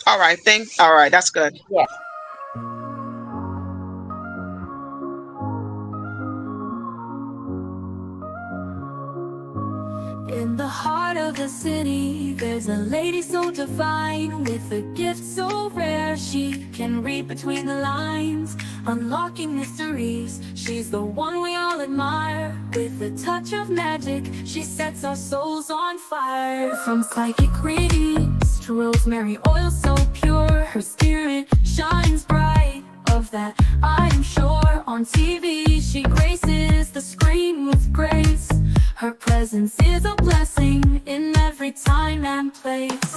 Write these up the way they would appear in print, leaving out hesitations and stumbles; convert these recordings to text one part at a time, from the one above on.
All right. All right. That's good. Yeah. In the heart of the city, there's a lady so divine, with a gift so rare she can read between the lines, unlocking mysteries. She's the one we all admire. With a touch of magic, she sets our souls on fire. From psychic readings to rosemary oil so pure, her spirit shines bright. Of that I am sure. On TV she graces the screen with grace. Her presence is a blessing in every time and place.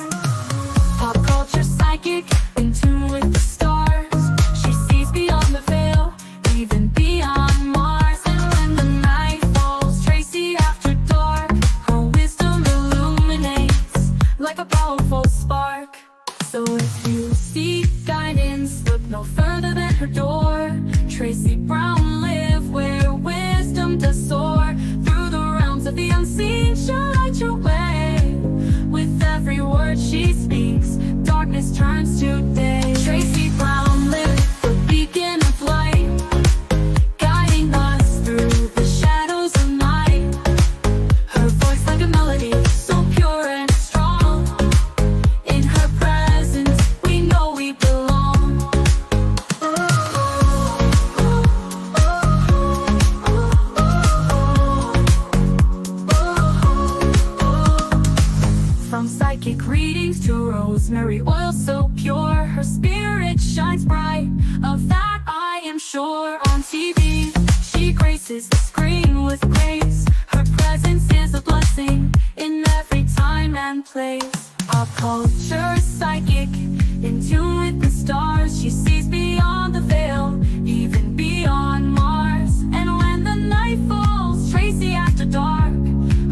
Pop culture psychic, in tune with the stars. She sees beyond the veil, even beyond Mars. And when the night falls, Tracy after dark, her wisdom illuminates like a powerful spark. So if you seek guidance, look no further than her door. Tracy Brown live where wisdom does soar. Through the realms of the unseen, she'll light your way. With every word she speaks, darkness turns to day. Tracy Brown live the beacon of light, guiding us through the shadows of night. Her voice like a melody, so pure and strong. In her presence, we know we belong. From psychic readings to rosemary oil so pure, her spirit shines bright. Of that I am sure. On TV, she graces the screen with grace. Her presence is a blessing in every time and place. Pop culture psychic, in tune with the stars. She sees beyond the veil, even beyond Mars. And when the night falls, Tracy after dark,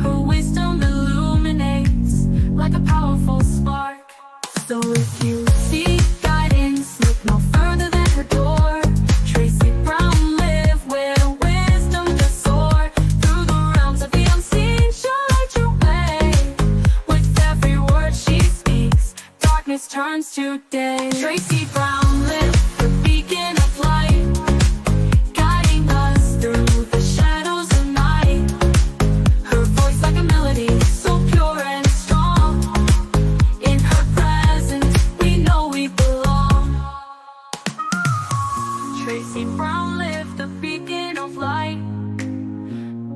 her wisdom illuminates like a powerful spark. So if you seek guidance, look no further than her door. Tracy Brown live where wisdom does soar. Through the realms of the unseen, she'll light your way. With every word she speaks, darkness turns to day. Tracy Brown live the beacon of light, guiding us through the shadows of night. Her voice like a melody, so pure and strong. In her presence, we know we belong. Tracy Brown lived the beacon of light,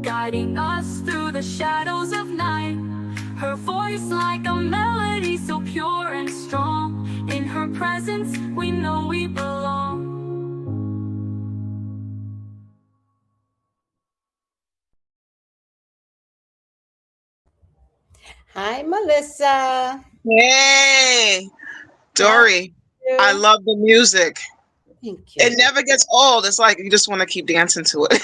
guiding us through the shadows of night. Her voice like a melody, so pure and strong. In her presence, we know we belong. Hi, Melissa. Hey, How are Dory. I you? love the music. Thank It you. never gets old. It's like you just want to keep dancing to it.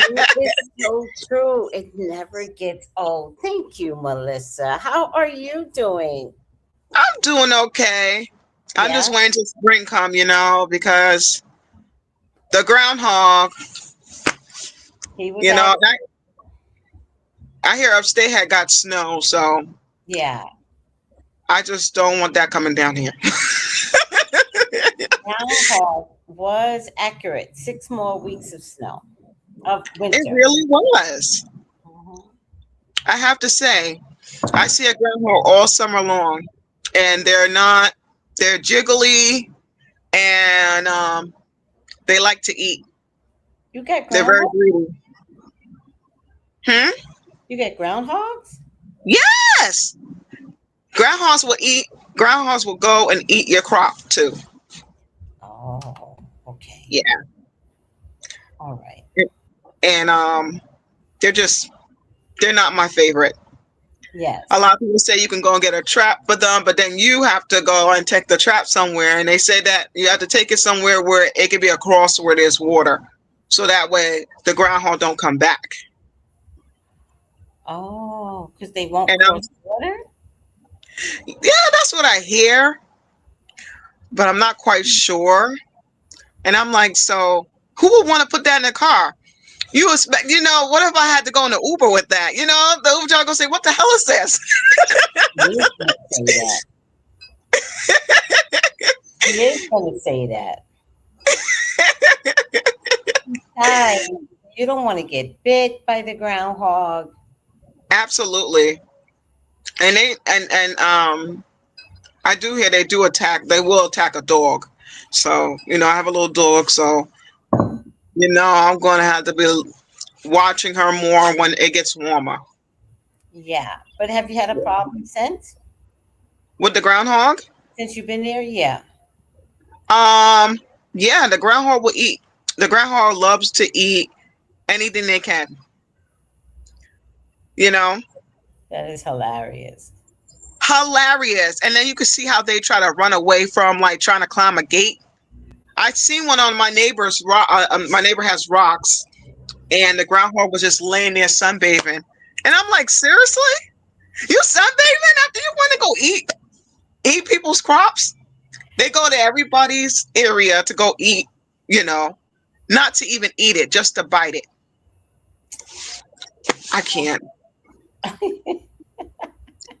It is so true. It never gets old. Thank you, Melissa. How are you doing? I'm doing okay. I'm Yeah, just waiting till spring come, because the groundhog, he was you know, out. I hear upstate had got snow, so Yeah, I just don't want that coming down here. groundhog was accurate. 6 more weeks of snow, of It winter. really was. Mhm. I have to say, I see a groundhog all summer long, and they're jiggly, and they like to eat. You get They're very groundhog? greedy. Hmm? You get groundhogs? Yes! Groundhogs will eat, groundhogs will go and eat your crop too. Oh, okay. Yeah. All right. And they're just, they're not my favorite. A Yes. lot of people say you can go and get a trap for them, but then you have to go and take the trap somewhere. And they say that you have to take it somewhere where it could be across where there's water. So that way the groundhog don't come back. Oh, because they won't And cross water? yeah, that's what I hear, but I'm not quite sure. And I'm like, so who would want to put that in a car? You expect, what if I had to go in the Uber with that? The Uber driver gonna say, "What the hell is this?" You can't say that. He is going to say that. Hi, you don't want to get bit by the groundhog. Absolutely. And I do hear they do attack. They will attack a dog. So I have a little dog. So I'm going to have to be watching her more when it gets warmer. Yeah, but have you had a problem With the groundhog, since you've been there? Yeah, um, yeah, the groundhog will eat. The groundhog loves to eat anything they can. You know, that is hilarious. hilarious. And then you can see how they try to run away from like trying to climb a gate. I seen one on my neighbor's rock. My neighbor has rocks, and the groundhog was just laying there sunbathing. And I'm like, seriously, you sunbathing after you want to go eat people's crops? They go to everybody's area to go eat. Not to even eat it, just to bite it. I can't.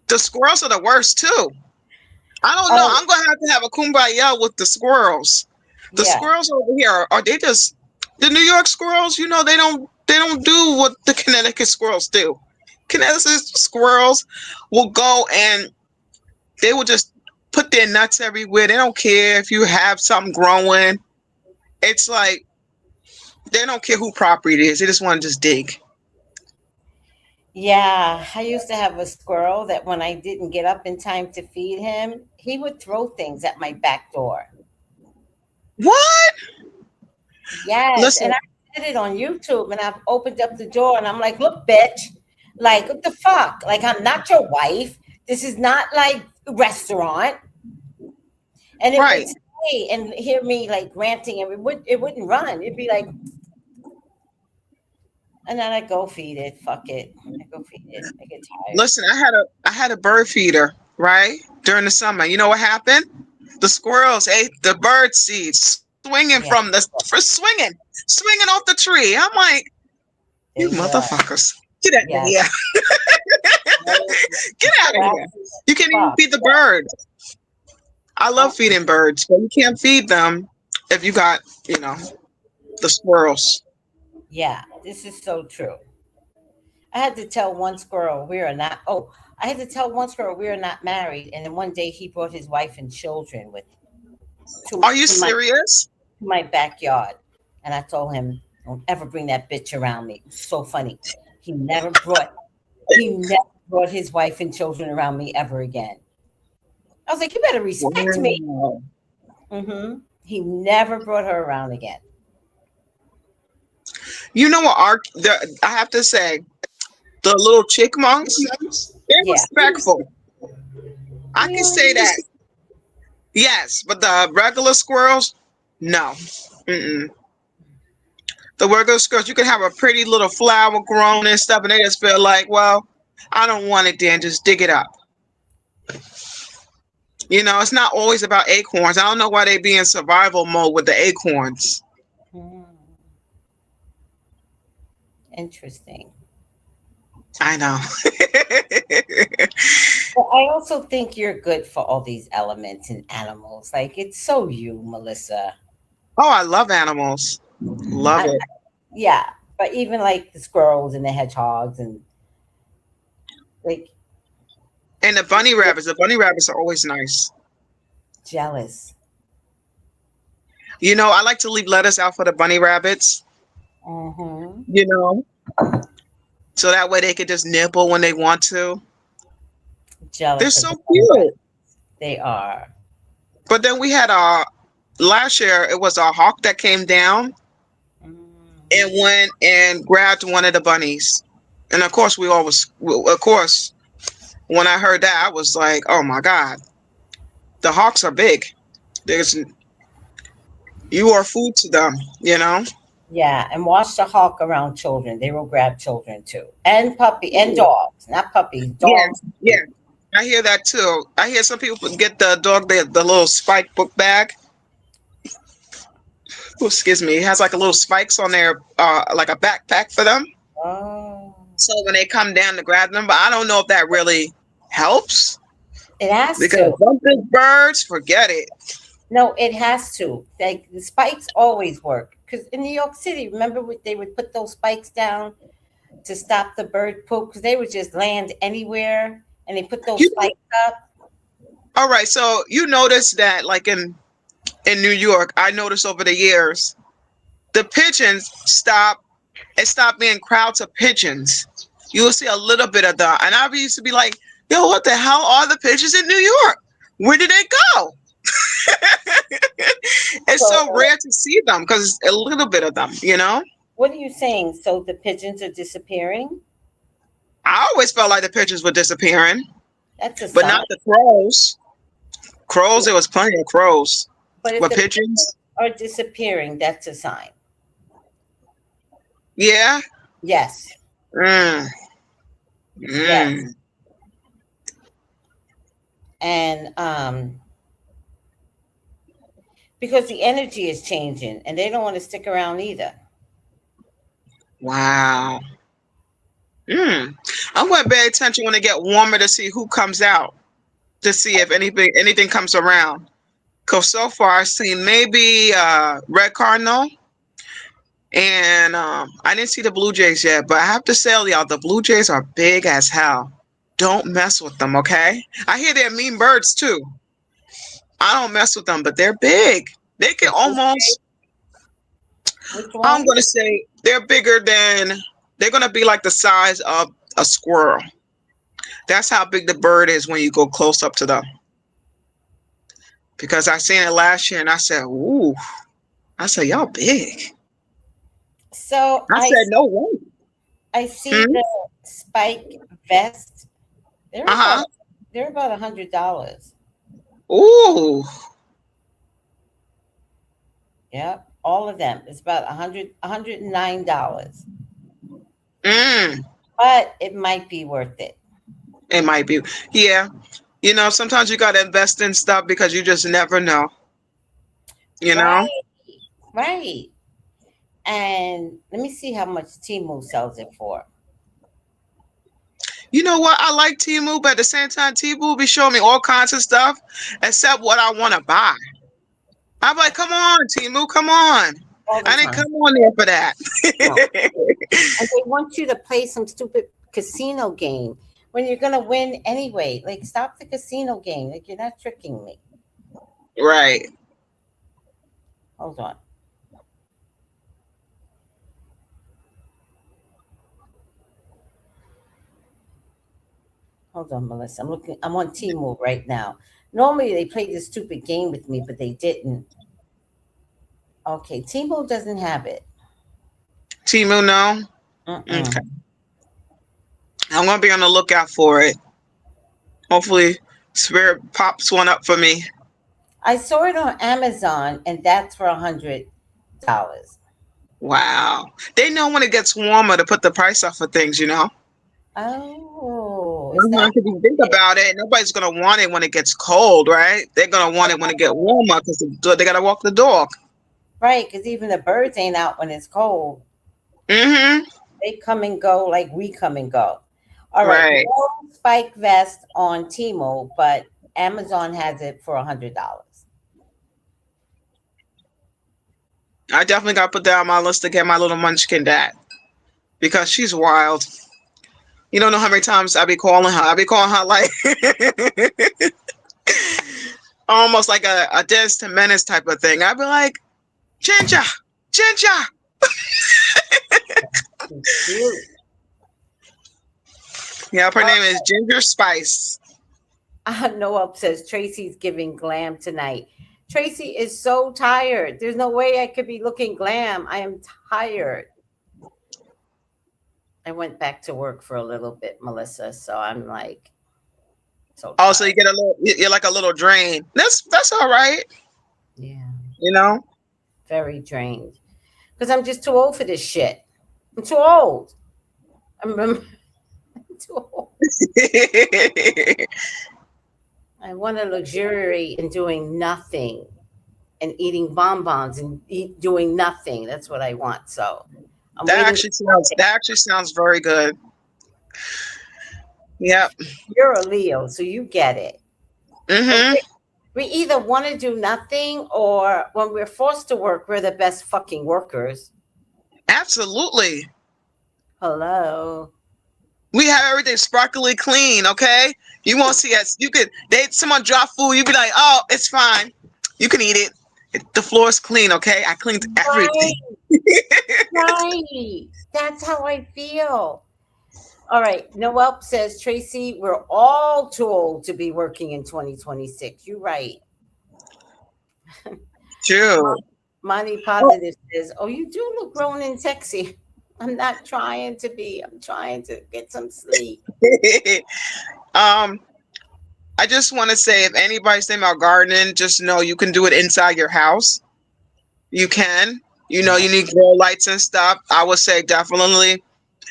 The squirrels are the worst too. I don't know. Oh, I'm gonna have a kumbaya with the squirrels. The yeah, squirrels over here are they just the New York squirrels? They don't do what the Connecticut squirrels do. Connecticut squirrels will go and they will just put their nuts everywhere. They don't care if you have something growing. It's like they don't care who property it is. They just want to just dig. yeah. I used to have a squirrel that when I didn't get up in time to feed him, he would throw things at my back door. What? Yes, and Listen, I did it on YouTube, and I've opened up the door, and I'm like, "Look, bitch, like what the fuck? Like I'm not your wife. This is not like a restaurant." And it would right. stay and hear me like ranting, and it wouldn't run. It'd be like, and then I go feed it. Fuck it, I go feed it. I get tired. Listen, I had a bird feeder, right? During the summer. You know what happened? The squirrels ate the bird seeds, swinging Yeah, swinging off the tree. I'm like, you they were. motherfuckers. Get out of Yeah, here. no, Get out of here. crafty as You can't even fuck. feed the birds. I love Oh, feeding birds, but you can't feed them if you got, the squirrels. yeah, this is so true. I had to tell one squirrel we are not. Oh, I had to tell one squirrel we are not married, and then one day he brought his wife and children with to Are you to my serious? to my backyard, and I told him, "Don't ever bring that bitch around me." It was so funny. He never brought he never brought his wife and children around me ever again. I was like, "You better respect me." Wow. He never brought her around again. You know what? I have to say, the little chickmunks, they're Yeah, respectful. I can say really. that. Yes, but the regular squirrels, no. Mm-mm. The regular squirrels, you can have a pretty little flower grown and stuff, and they just feel like, well, I don't want it then, just dig it up. It's not always about acorns. I don't know why they be in survival mode with the acorns. Hmm, interesting. I know. But I also think you're good for all these elements and animals. Like it's so you, Melissa. Oh, I love animals. Love I, it. yeah, but even like the squirrels and the hedgehogs and like And the bunny rabbits are always nice. jealous. I like to leave lettuce out for the bunny rabbits, Hmm. you know, so that way they can just nibble when they want to. They're Jealous of so the bunny rabbit. cute. They are. But then we had last year it was a hawk that came down and Hmm. went and grabbed one of the bunnies. And of course of course, when I heard that, I was like, oh my God, the hawks are big. There's You are food to them. Yeah, and watch the hawk around children. They will grab children too, and puppy and dogs. Not puppies, Yeah, dogs. yeah. I hear that too. I hear some people get the dog the little spike book bag. Oh, excuse me. It has like a little spikes on there, like a backpack for them. Oh, So when they come down to grab them, but I don't know if that really helps it has because to. some big birds, forget it. No, it has to. Like the spikes always work. Because in New York City, remember they would put those spikes down to stop the bird poop because they would just land anywhere and they put those You, spikes up. all right, so you notice that, like in New York, I noticed over the years, the pigeons stop being crowds of pigeons. You will see a little bit of that, and I used to be like, "Yo, what the hell are the pigeons in New York? Where did they go?" It's So so rare to see them because a little bit of them, you know. what are you saying? So the pigeons are disappearing? I always felt like the pigeons were disappearing, That's a but sign. not the crows. Crows, Yeah. there was plenty of crows. But if But the pigeons pigeons, are disappearing, that's a sign. yeah. Yes. Mm, Yes. mm. And because the energy is changing and they don't want to stick around either. Wow. Mm. I'm going to pay attention when it get warmer to see who comes out, to see if anything comes around. Cause so far I've seen maybe red cardinal, and I didn't see the blue jays yet. But I have to say, y'all, the blue jays are big as hell. Don't mess with them, okay? I hear they're mean birds too. I don't mess with them, but they're big. They can The blue jay, almost. which I'm one? gonna say they're bigger than. They're gonna be like the size of a squirrel. That's how big the bird is when you go close up to them. Because I seen it last year and I said, "Ooh," I said, "Y'all big." So I said, "No way." I see Hmm? the spike vest. They're Uh about huh. they're about $100. Ooh. Yep, all of them. It's about $109. Mm. But it might be worth it. It might be. Yeah. You know, sometimes you gotta invest in stuff because you just never know. You know. Right, right. And let me see how much Timu sells it for. You know what? I like Timu, but at the same time, Timu be showing me all kinds of stuff except what I want to buy. I'm like, come on, Timu, come on. All the I didn't time. come on there for that. No. And they want you to play some stupid casino game when you're gonna win anyway. Like stop the casino game. Like you're not tricking me. Right. Hold on. Hold on, Melissa. I'm on Timu right now. Normally they play this stupid game with me, but they didn't. Okay, Timu doesn't have it. Timu, no. Okay. Mm-mm. I'm gonna be on the lookout for it. Hopefully, Spirit pops one up for me. I saw it on Amazon, and that's for $100. Wow. They know when it gets warmer to put the price up for things, you know? Oh, is Mhm. that If you think about it, nobody's gonna want it when it gets cold, right? They're gonna want it when it get warmer because they gotta walk the dog. right? Because even the birds ain't out when it's cold. Mm-hmm. They come and go like we come and go. All right, Right. no spike vest on Timo, but Amazon has it for $100. I definitely gotta put that on my list to get my little munchkin dad because she's wild. You don't know how many times I be calling her. I be calling her like almost like a Dennis to Menace type of thing. I be like, Ginger, Ginger. Cute. Yeah, her name is Ginger Spice. Noah says Tracy's giving glam tonight. Tracy is so tired. There's no way I could be looking glam. I am tired. I went back to work for a little bit, Melissa. So I'm like so Oh, so you tired. get a little, you're like a little drain. That's all right. Yeah, You know. very drained. Because I'm just too old for this shit. I'm too old. I'm too old. I want to luxuriate in doing nothing and eating bonbons and doing nothing. That's what I want. So I'm waiting. That actually sounds very good. Yep. You're a Leo, so you get it. Mhm. Okay. We either want to do nothing, or when we're forced to work, we're the best fucking workers. Absolutely. Hello. We have everything sparkly clean, okay? You won't see us. You could they someone drop food, you be like, oh, it's fine. You can eat it. The floor is clean, okay? I cleaned everything. Right, right. That's how I feel. All right. Noel says, Tracy, we're all too old to be working in 2026. You're right. True. Monty Oh. Positive says, oh, you do look grown and sexy. I'm not trying to be. I'm trying to get some sleep. um, I just want to say, if anybody's thinking about gardening, just know you can do it inside your house. You can. You know, Yeah. you need grow lights and stuff. I would say definitely.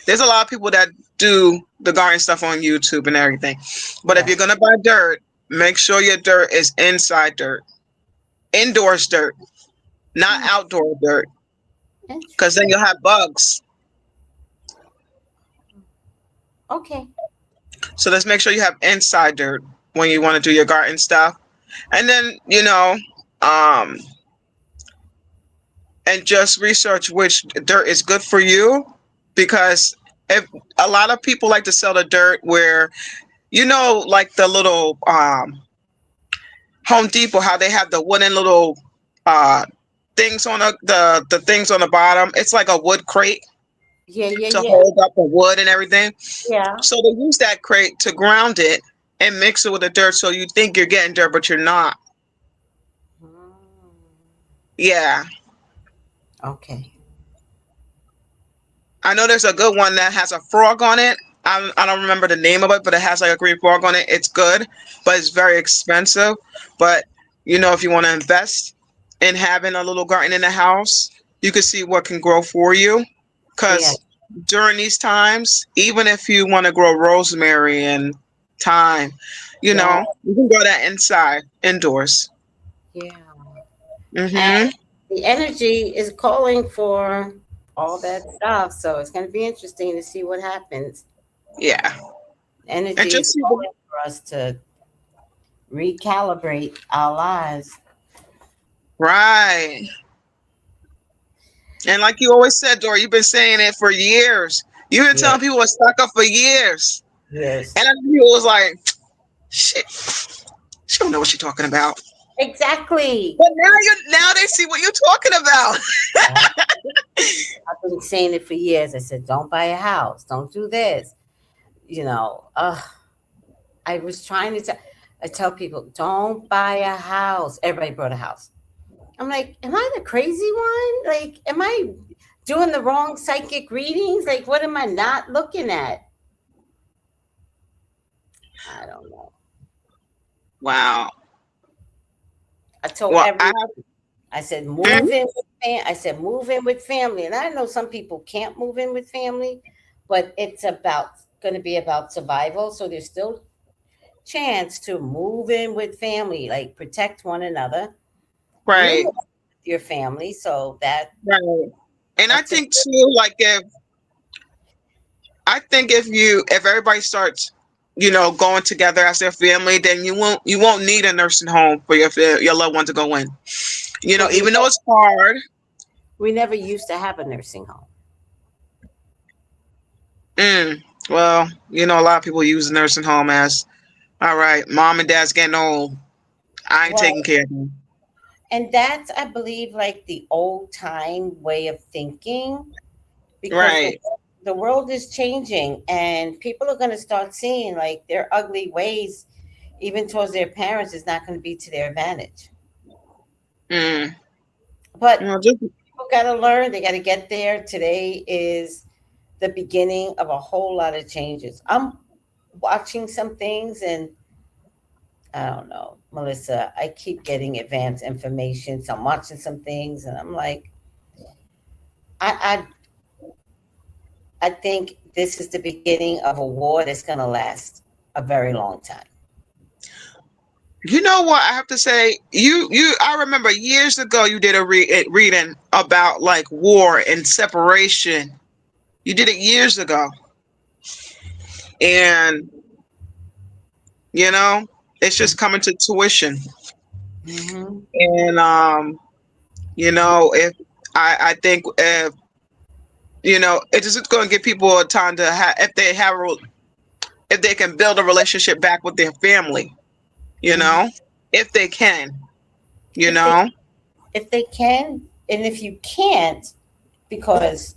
There's a lot of people that do the garden stuff on YouTube and everything. But if Yeah. you're gonna buy dirt, make sure your dirt is inside dirt, indoors dirt, not Hmm, outdoor dirt, because then interesting. you'll have bugs. Okay. So let's make sure you have inside dirt when you want to do your garden stuff. And then, um, and just research which dirt is good for you, because if a lot of people like to sell the dirt where, like the little Home Depot, how they have the wooden little uh things on the things on the bottom. It's like a wood crate Yeah, yeah, to yeah. hold up the wood and everything. Yeah. So they use that crate to ground it and mix it with the dirt, so you think you're getting dirt, but you're not. Hmm, Yeah. okay. I know there's a good one that has a frog on it. I don't remember the name of it, but it has like a green frog on it. It's good, but it's very expensive. But if you want to invest in having a little garden in the house, you can see what can grow for you. Yeah. Because during these times, even if you want to grow rosemary and thyme, Yeah. you can grow that inside, indoors. Yeah. And Mhm. the energy is calling for all that stuff. So it's going to be interesting to see what happens. Yeah. And Energy is just see calling for us to recalibrate our lives. right. And like you always said, Dora, you've been saying it for years. You've been Yeah. telling people what's stuck up for years. Yes. And then people was like, shit, she don't know what she's talking about. Exactly. But now they see what you're talking about. Yeah. I've been saying it for years. I said, don't buy a house. Don't do this. I was trying to I tell people, don't buy a house. Everybody bought a house. I'm like, am I the crazy one? Like, am I doing the wrong psychic readings? Like, what am I not looking at? I don't know. Wow. I told Well, I every have. I said Mhm. move in with I said move in with family. And I know some people can't move in with family, but it's about going to be about survival. So there's still chance to move in with family, like protect one another. You live Right. with your family, so Right. And I that's a think too, like if everybody starts, going together as their family, then you won't need a nursing home for your loved one to go in. but Even though it's hard. we never used to have a nursing home. Well, a lot of people use nursing home as, all right, mom and dad's getting old. I ain't taking Well, care of them. and that's, I believe, like the old time way of thinking, because the Right. the world is changing, and people are going to start seeing like their ugly ways, even towards their parents, is not going to be to their advantage. Mm. But Just people got to learn; they got to get there. Today is the beginning of a whole lot of changes. I'm watching some things, and I don't know, Melissa. I keep getting advanced information, so I'm watching some things, and I'm like, I think this is the beginning of a war that's going to last a very long time. you know what I have to say. I remember years ago you did a reading about like war and separation. You did it years ago, and you know it's just coming to tuition. Hmm. And if I think if it's just going to give people a time to have if they can build a relationship back with their family, you Hmm. know, if they can, you If they know. if they can, and if you can't, because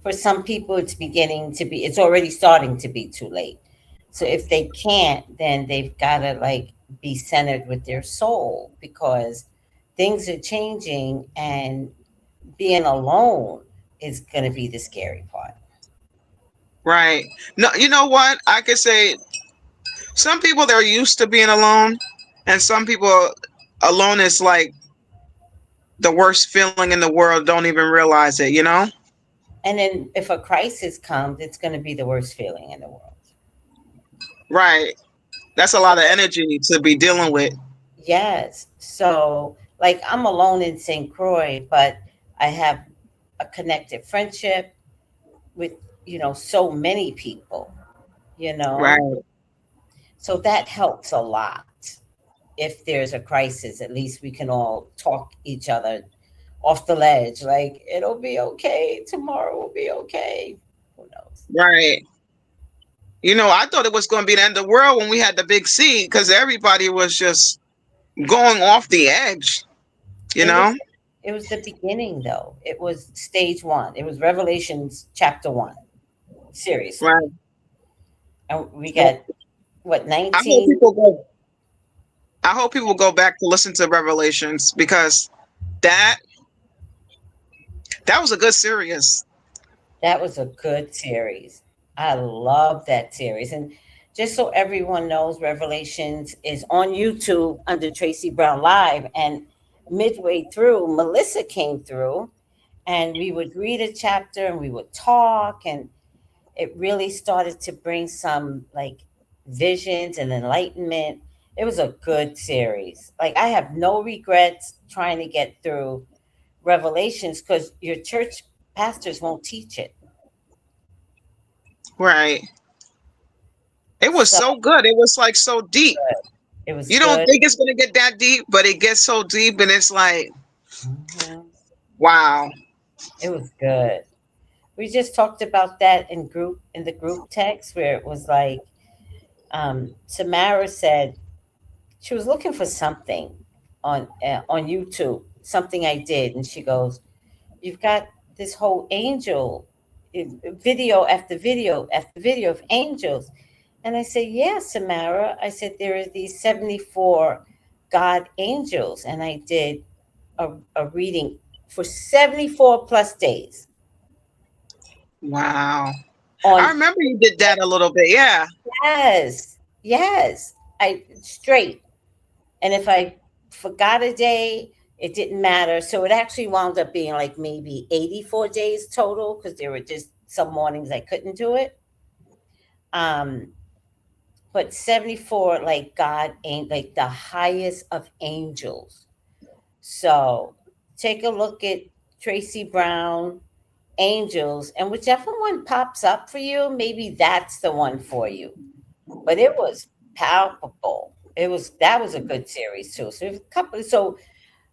for some people it's already starting to be too late. So if they can't, then they've got to like be centered with their soul, because things are changing, and being alone is going to be the scary part. Right. No, you know what? I could say some people they're used to being alone, and some people alone is like the worst feeling in the world. Don't even realize it. You know. And then if a crisis comes, it's going to be the worst feeling in the world. Right. That's a lot of energy to be dealing with. Yes. So, like, I'm alone in St. Croix, but I have a connected friendship with, so many people, you know? Right. So that helps a lot. If there's a crisis, at least we can all talk each other off the ledge. Like, it'll be okay. Tomorrow will be okay. Who knows? Right. I thought it was going to be the end of the world when we had the big C because everybody was just going off the edge. You It was know. it was the beginning though. It was stage one. It was Revelations chapter one. Seriously. Right. And we So got what, I hope 19? people go. I hope people go back to listen to Revelations because that that was a good series. That was a good series. I love that series. And just so everyone knows, Revelations is on YouTube under Tracy Brown Live. And midway through, Melissa came through, and we would read a chapter and we would talk. And it really started to bring some like visions and enlightenment. It was a good series. Like, I have no regrets trying to get through Revelations, because your church pastors won't teach it. Right. It was So so good. It was like so deep. it was You don't good. think it's gonna get that deep, but it gets so deep, and it's like, Mhm. wow. It was good. We just talked about that in the group text, where it was like, Tamara said she was looking for something on YouTube, something I did, and she goes, "You've got this whole angel video after video after video of angels." And I said, "Yeah, Samara." I said, "There are these 74 God angels." And I did a reading for 74 plus days Wow. I on, remember you did that a little bit. Yeah. yes, yes, I straight. And if I forgot a day, it didn't matter. So it actually wound up being like maybe 84 days total, because there were just some mornings I couldn't do it. Um, but 74, like, God ain't like the highest of angels. So take a look at Tracy Brown Angels, and whichever one pops up for you, maybe that's the one for you. But it was palpable. That was a good series too. So a couple. So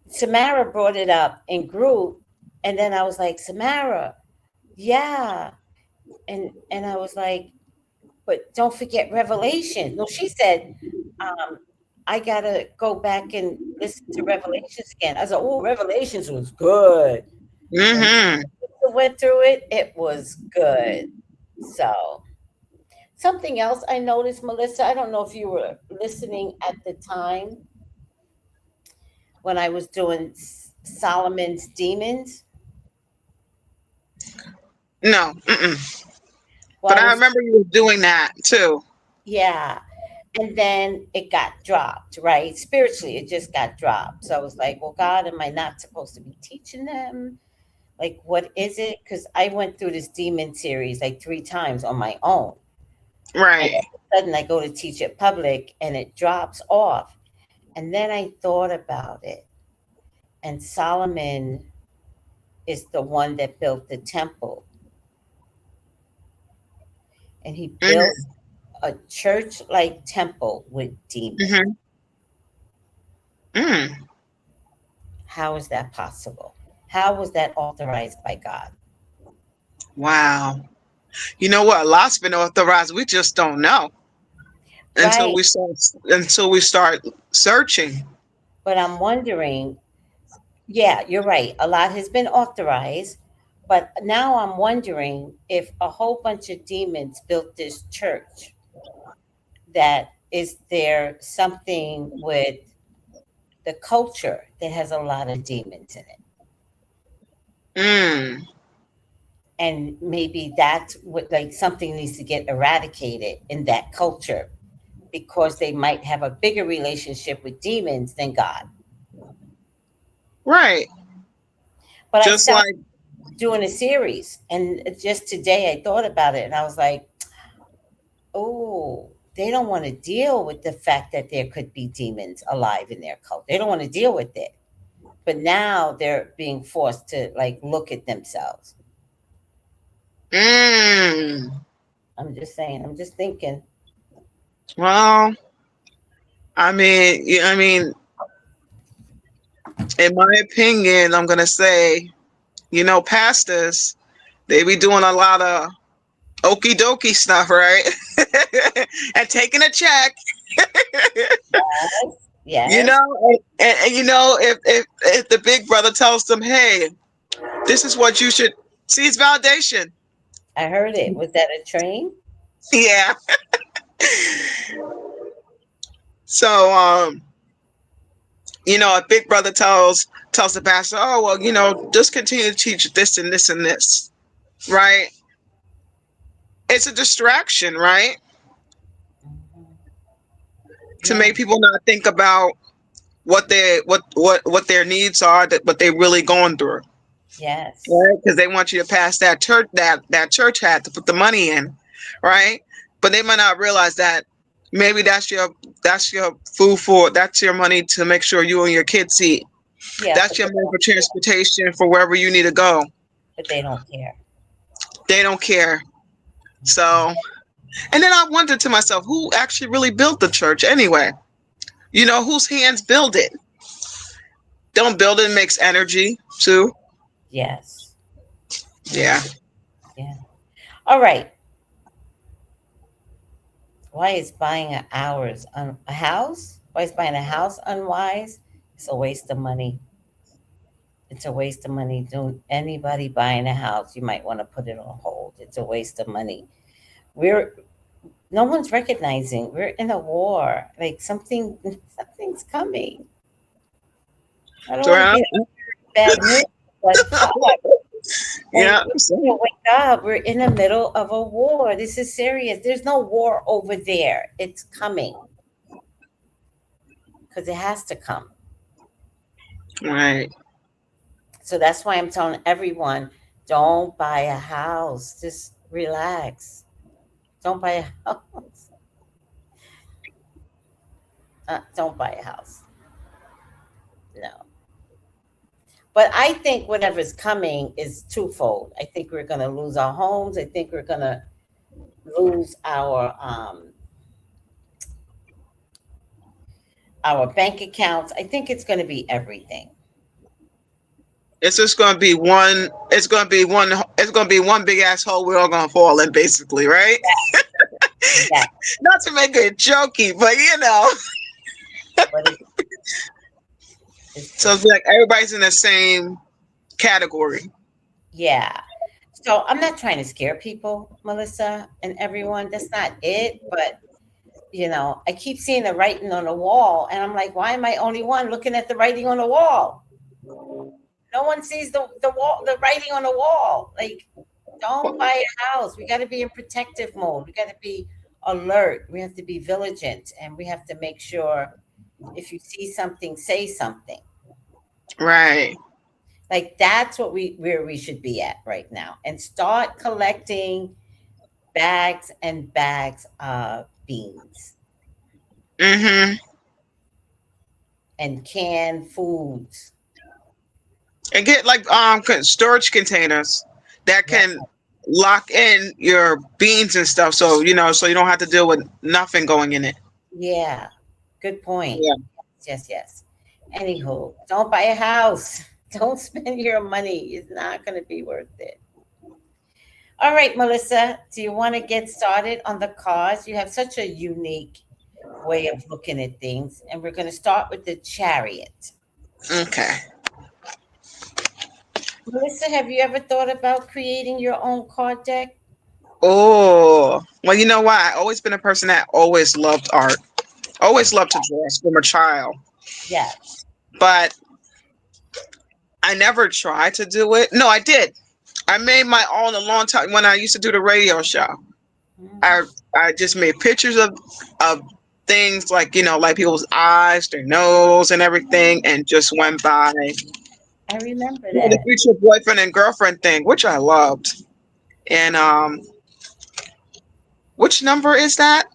Samara brought it up in group, and then I was like, Samara, yeah, and I was like, but don't forget Revelation. No, she said, um, I gotta go back and listen to Revelations again. I said, oh, Revelations was good. When Mm-hmm. Melissa went through it, it was good. So something else I noticed, Melissa, I don't know if you were listening at the time when I was doing Solomon's Demons. No. Mm-mm. Well, But I I was, remember you was doing that too. yeah. And then it got dropped, right? Spiritually, it just got dropped. So I was like, well, God, am I not supposed to be teaching them? Like, what is it? Because I went through this demon series like 3 times on my own. And Right. all of a sudden, I go to teach it public and it drops off. And then I thought about it. And Solomon is the one that built the temple. And he built a church like temple with demons. Mm-hmm. Mm. How is that possible? How was that authorized by God? Wow. You know what? A lot's been authorized. We just don't know until Right. we start searching. But I'm wondering, yeah, you're right. A lot has been authorized, but now I'm wondering if a whole bunch of demons built this church, that is there something with the culture that has a lot of demons in it? Mm. And maybe that's what, like, something needs to get eradicated in that culture, because they might have a bigger relationship with demons than God. Right. But I Just stopped like doing a series, and just today I thought about it, and I was like, oh, they don't want to deal with the fact that there could be demons alive in their cult. They don't want to deal with it. But now they're being forced to, like, look at themselves. mm. I'm just saying, I'm just thinking. Well, I mean, in my opinion, I'm gonna say, pastors, they be doing a lot of okey dokey stuff, right? And taking a check. you Yes, know, and if the big brother tells them, hey, this is what you should see, it's validation. I heard it. Was that a train? Yeah. So a big brother tells the pastor, oh well, just continue to teach this and this and this, right? It's a distraction, right? Mhm. To Yeah. make people not think about what their needs are, that what they're really going through, Yes. right? Because they want you to pass that church hat to put the money in, right? But they might not realize that maybe that's your food for that's your money to make sure you and your kids eat. Yeah, That's your money for transportation for wherever you need to go. but they don't care. They don't care. So, and then I wondered to myself, who actually really built the church anyway? Whose hands build it? Don't build it makes energy too. Yes. Yeah. Yes. Yeah. All right. Why is buying a house? Why is buying a house unwise? It's a waste of money. It's a waste of money. Don't anybody buying a house, you might want to put it on hold. It's a waste of money. We're No one's recognizing we're in a war. Like, something's coming. I don't So, want to be bad news, but fuck, like, yeah. we need to wake up. We're in the middle of a war. This is serious. There's no war over there. It's coming, because it has to come. Right. So that's why I'm telling everyone, don't buy a house. Just relax. Don't buy a house. Don't buy a house. No. But I think whatever's coming is twofold. I think we're going to lose our homes. I think we're going to lose our bank accounts. I think it's going to be everything. It's just gonna be one. It's gonna be one. It's gonna be one big asshole. We're all gonna fall in, basically, right? Yeah, Not to make it jokey, but but it's so true. it's like everybody's in the same category. Yeah. So I'm not trying to scare people, Melissa, and everyone. That's not it. But I keep seeing the writing on the wall, and I'm like, why am I only one looking at the writing on the wall? No one sees the writing on the wall. Like, don't buy a house. We got to be in protective mode. We got to be alert. We have to be vigilant, and we have to make sure, if you see something, say something. Right. Like, that's where we should be at right now, and start collecting bags and bags of beans Mm-hmm. and canned foods. And get like storage containers that Yeah, can lock in your beans and stuff, so you don't have to deal with nothing going in it. yeah. Good point. Yeah. Yes, yes. Anywho, don't buy a house. Don't spend your money. It's not going to be worth it. All right, Melissa, do you want to get started on the cars? You have such a unique way of looking at things. And we're going to start with the chariot. Okay. Melissa, have you ever thought about creating your own card deck? Oh, well, you know what? I always been a person that always loved art. Always loved to draw from a child. Yeah. But I never tried to do it. No, I did. I made my own a long time when I used to do the radio show. I Mhm. I just made pictures of things like like people's eyes, their nose, and everything, and just went by I remember the that. future boyfriend and girlfriend thing, which I loved. And which number is that?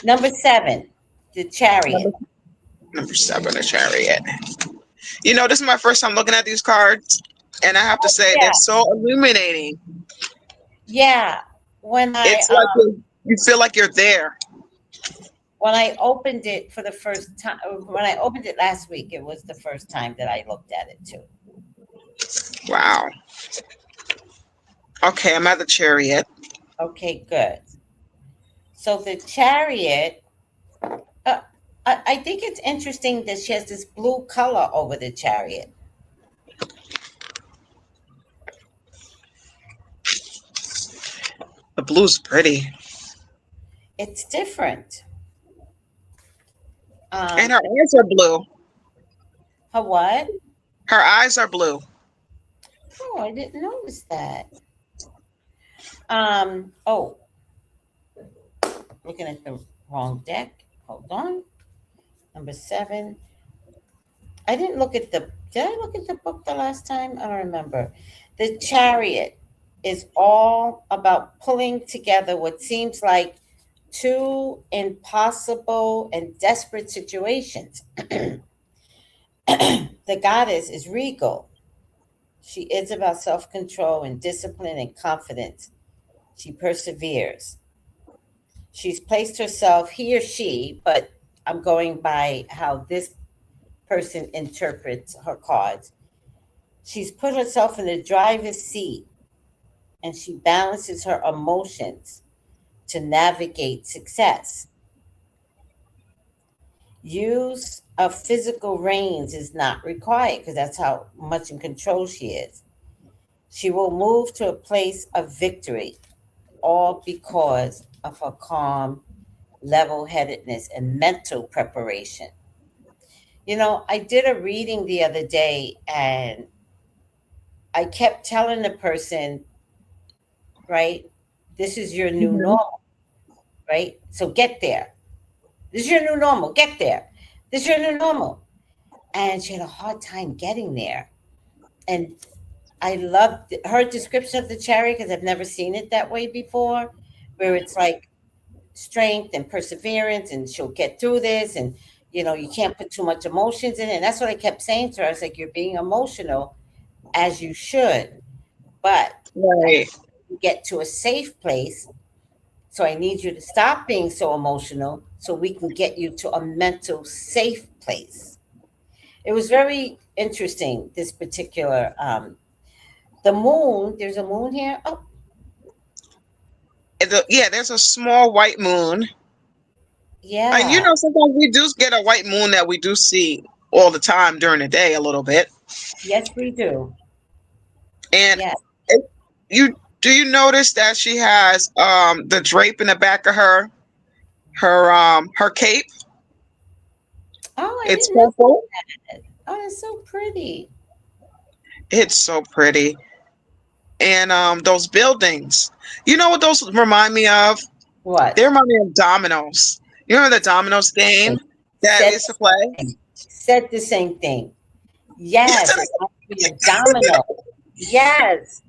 Number 7, the Number, chariot. number 7, the chariot. This is my first time looking at these cards, and I have to say they're Yeah. so illuminating. Yeah. When I It's like you feel like you're there. when I opened it for the first time, when I opened it last week, it was the first time that I looked at it too. Wow. Okay, I'm at the chariot. Okay, good. So the chariot, uh, I think it's interesting that she has this blue color over the chariot. The blue's pretty, It's different. and Um, her eyes are blue. her what? Her eyes are blue. Oh, I didn't notice that. Oh, looking at the wrong deck. Hold on. Number 7. I didn't look at the. Did I look at the book the last time? I don't remember. The chariot is all about pulling together what seems like two impossible and desperate situations. The goddess is regal. She is about self control and discipline and confidence. She perseveres. She's placed herself, he or she, but I'm going by how this person interprets her cards. She's put herself in the driver's seat and she balances her emotions to navigate success. Use of physical reins is not required because that's how much in control she is. She will move to a place of victory, all because of her calm, level headedness, and mental preparation. I did a reading the other day and I kept telling the person, right, this is your new Mhm. normal, right? So get there. This is your new normal. Get there. This is your new normal. And she had a hard time getting there. And I loved her description of the chariot because I've never seen it that way before, where it's like strength and perseverance, and she'll get through this. And, you can't put too much emotions in it. And that's what I kept saying to her. I was like, you're being emotional as you should, but I Right. get to a safe place. So I need you to stop being so emotional so we can get you to a mental safe place. It was very interesting, this particular the moon. There's a moon here. Oh, Yeah, there's a small white moon. And yeah. sometimes we do get a white moon that we do see all the time during the day a little bit. Yes, we do. And Yes. it, you notice that she has the drape in the back of her cape? Oh, I It's didn't know purple. that. Oh, that's so pretty. It's so pretty. And those buildings. You know what those remind me of? What? They remind me of dominoes. You remember the dominoes game that we Said used to play? said the same thing. You Yes, said it reminds me of domino. Yes.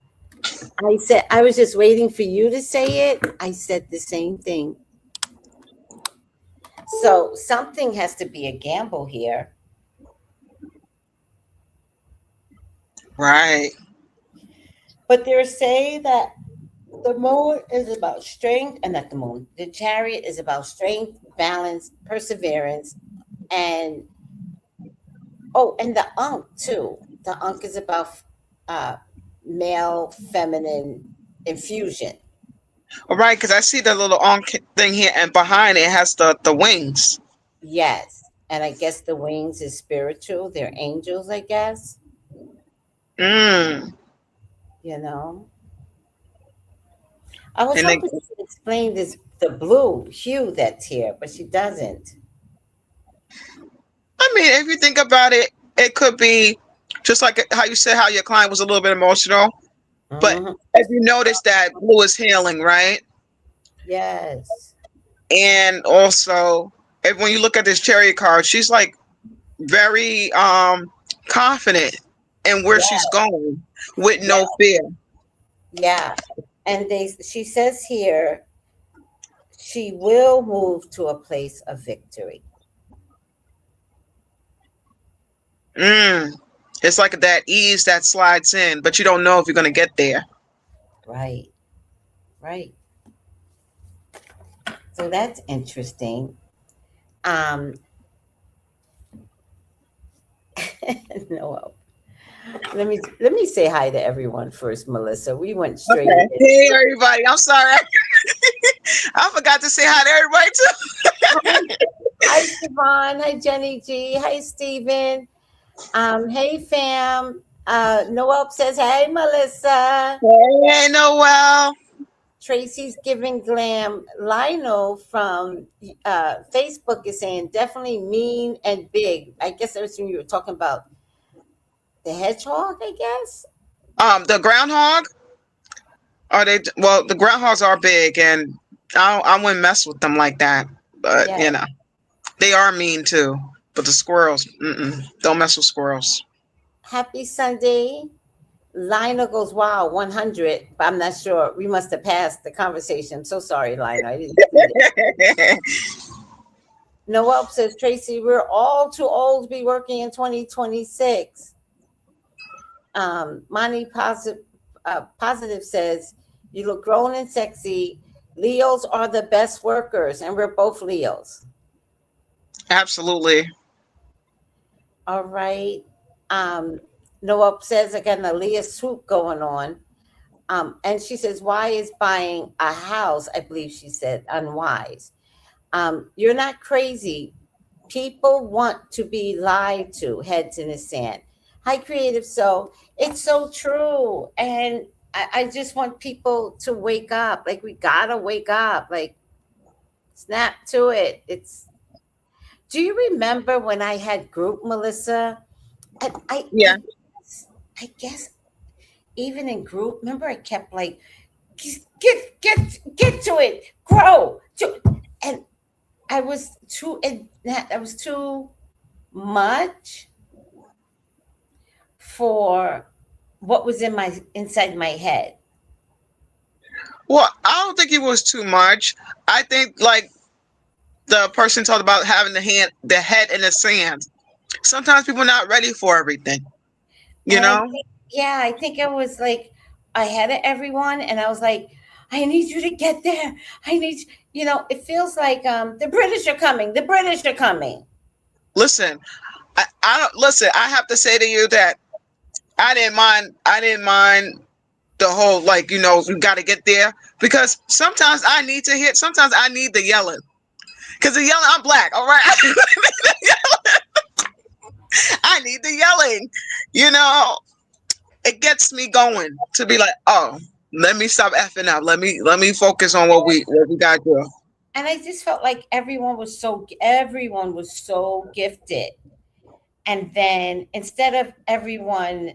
I said I was just waiting for you to say it. I said the same thing. So something has to be a gamble here. right. But they're saying that the moon is about strength, and not the moon. The chariot is about strength, balance, perseverance, and Oh, and the Unk too. The Unk is about uh, male feminine infusion. All right, because I see the little on thing here, and behind it has the wings. Yes, and I guess the wings is spiritual. They're angels, I guess. Mm. You know, I was And they, hoping she could explain this the blue hue that's here, but she doesn't. I mean, if you think about it, it could be just like how you said how your client was a little bit emotional. But Hmm. if you notice that blue is healing, right? Yes. And also, if when you look at this chariot card, she's like very confident in where Yeah. she's going with Yeah. no fear. Yeah. And she says here she will move to a place of victory. Mm. It's like that ease that slides in, but you don't know if you're gonna get there. Right. Right. So that's interesting. Um, no, let me say hi to everyone first, Melissa. We went straight Okay. in. Hey everybody. I'm sorry. I forgot to say hi to everybody Hi, hi, Siobhan. Hi, Jenny G. Hi, Stephen. Hey, fam. Noel says, hey, Melissa. too. Hey Noel. Tracy's giving glam. Lionel from Facebook is saying, definitely mean and big. I guess that was when you were talking about the hedgehog, I guess. The groundhog. Are they? Well, the groundhogs are big, and I wouldn't mess with them like that. But Yeah. they are mean too. But the squirrels, don't mess with squirrels. Happy Sunday. Lionel goes, wow, 100, but I'm not sure. We must have passed the conversation. I'm so sorry, Lionel. I didn't see it. Noel says, Tracy, we're all too old to be working in 2026. Monty Positive says, you look grown and sexy. Leos are the best workers, and we're both Leos. Absolutely. All right. Um, Noel says, again, the Leah swoop going on. And she says, why is buying a house, I believe she said, unwise? You're not crazy. People want to be lied to, heads in the sand. Hi, Creative. So it's so true. And I just want people to wake up. Like, we got to wake up. Like, snap to it. Do you remember when I had group, Melissa? And Yeah. I guess even in group, remember I kept like, get to it, grow. And I was too, that was too much for what was in my inside my head. Well, I don't think it was too much. I think like the person talked about having the head in the sand. Sometimes people are not ready for everything. You And I know. think, yeah, I think I was like ahead of everyone, and I was like, I need you to get there. I need, it feels like the British are coming. The British are coming. Listen, I don't listen. I have to say to you that I didn't mind. I didn't mind the whole like you got to get there because sometimes I need to hit. Sometimes I need the yelling because the yelling. I'm black. All right. I need the yelling. You know, it gets me going to be like, oh, let me stop effing up. Let me focus on what we got to do. And I just felt like everyone was so gifted. And then instead of everyone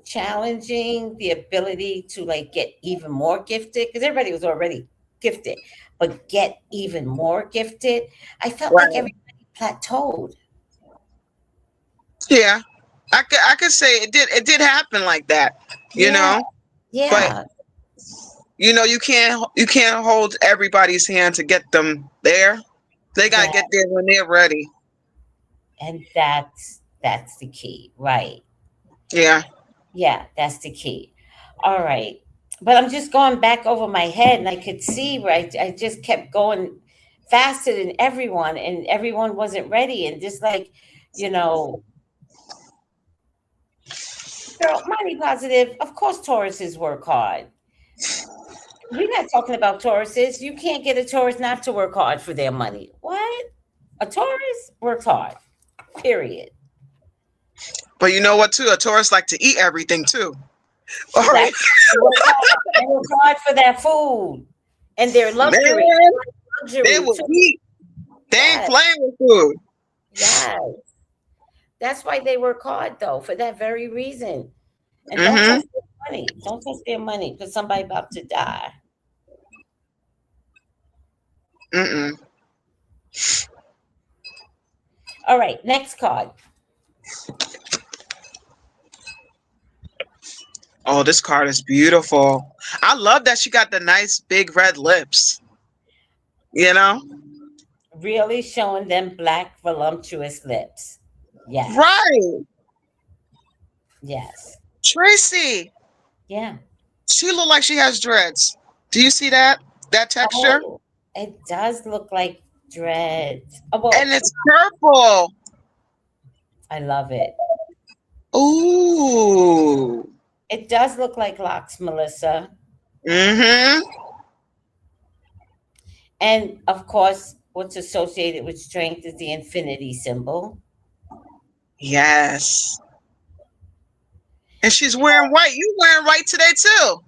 challenging the ability to like get even more gifted, because everybody was already gifted, but get even more gifted, I felt like Right. everybody plateaued. Yeah. I could say it did happen like that. You Yeah, know, but yeah, you can't hold everybody's hand to get them there. They gotta yeah. get there when they're ready. And that's the key, right? Yeah. Yeah, that's the key. All right. But I'm just going back over my head and I could see where I just kept going faster than everyone, and everyone wasn't ready. And just like, you know, girl, money positive. Of course, Tauruses work hard. We're not talking about Tauruses. You can't get a Taurus not to work hard for their money. What? A Taurus works hard. Period. But you know what? Too, a tourist like to eat everything too. All right, Exactly. They work hard. They work hard for their food and their luxury. man, they Luxury will too. eat. They ain't Yes, playing with food. yes. That's why they work hard though, for that very reason. And don't touch Mm-hmm. their money. Don't touch their money because somebody about to die. Mm-mm. All right, next card. Oh, this card is beautiful. I love that she got the nice big red lips. You know? Really showing them black voluptuous lips. Yes. Right. Yes. Tracy. Yeah. She look like she has dreads. Do you see that? That texture? Oh, it does look like dreads. Oh, well, And it's purple. I love it. Ooh. It does look like locks, Melissa. Mm-hmm. And of course, what's associated with strength is the infinity symbol. Yes. And she's wearing white. You wearing white today too.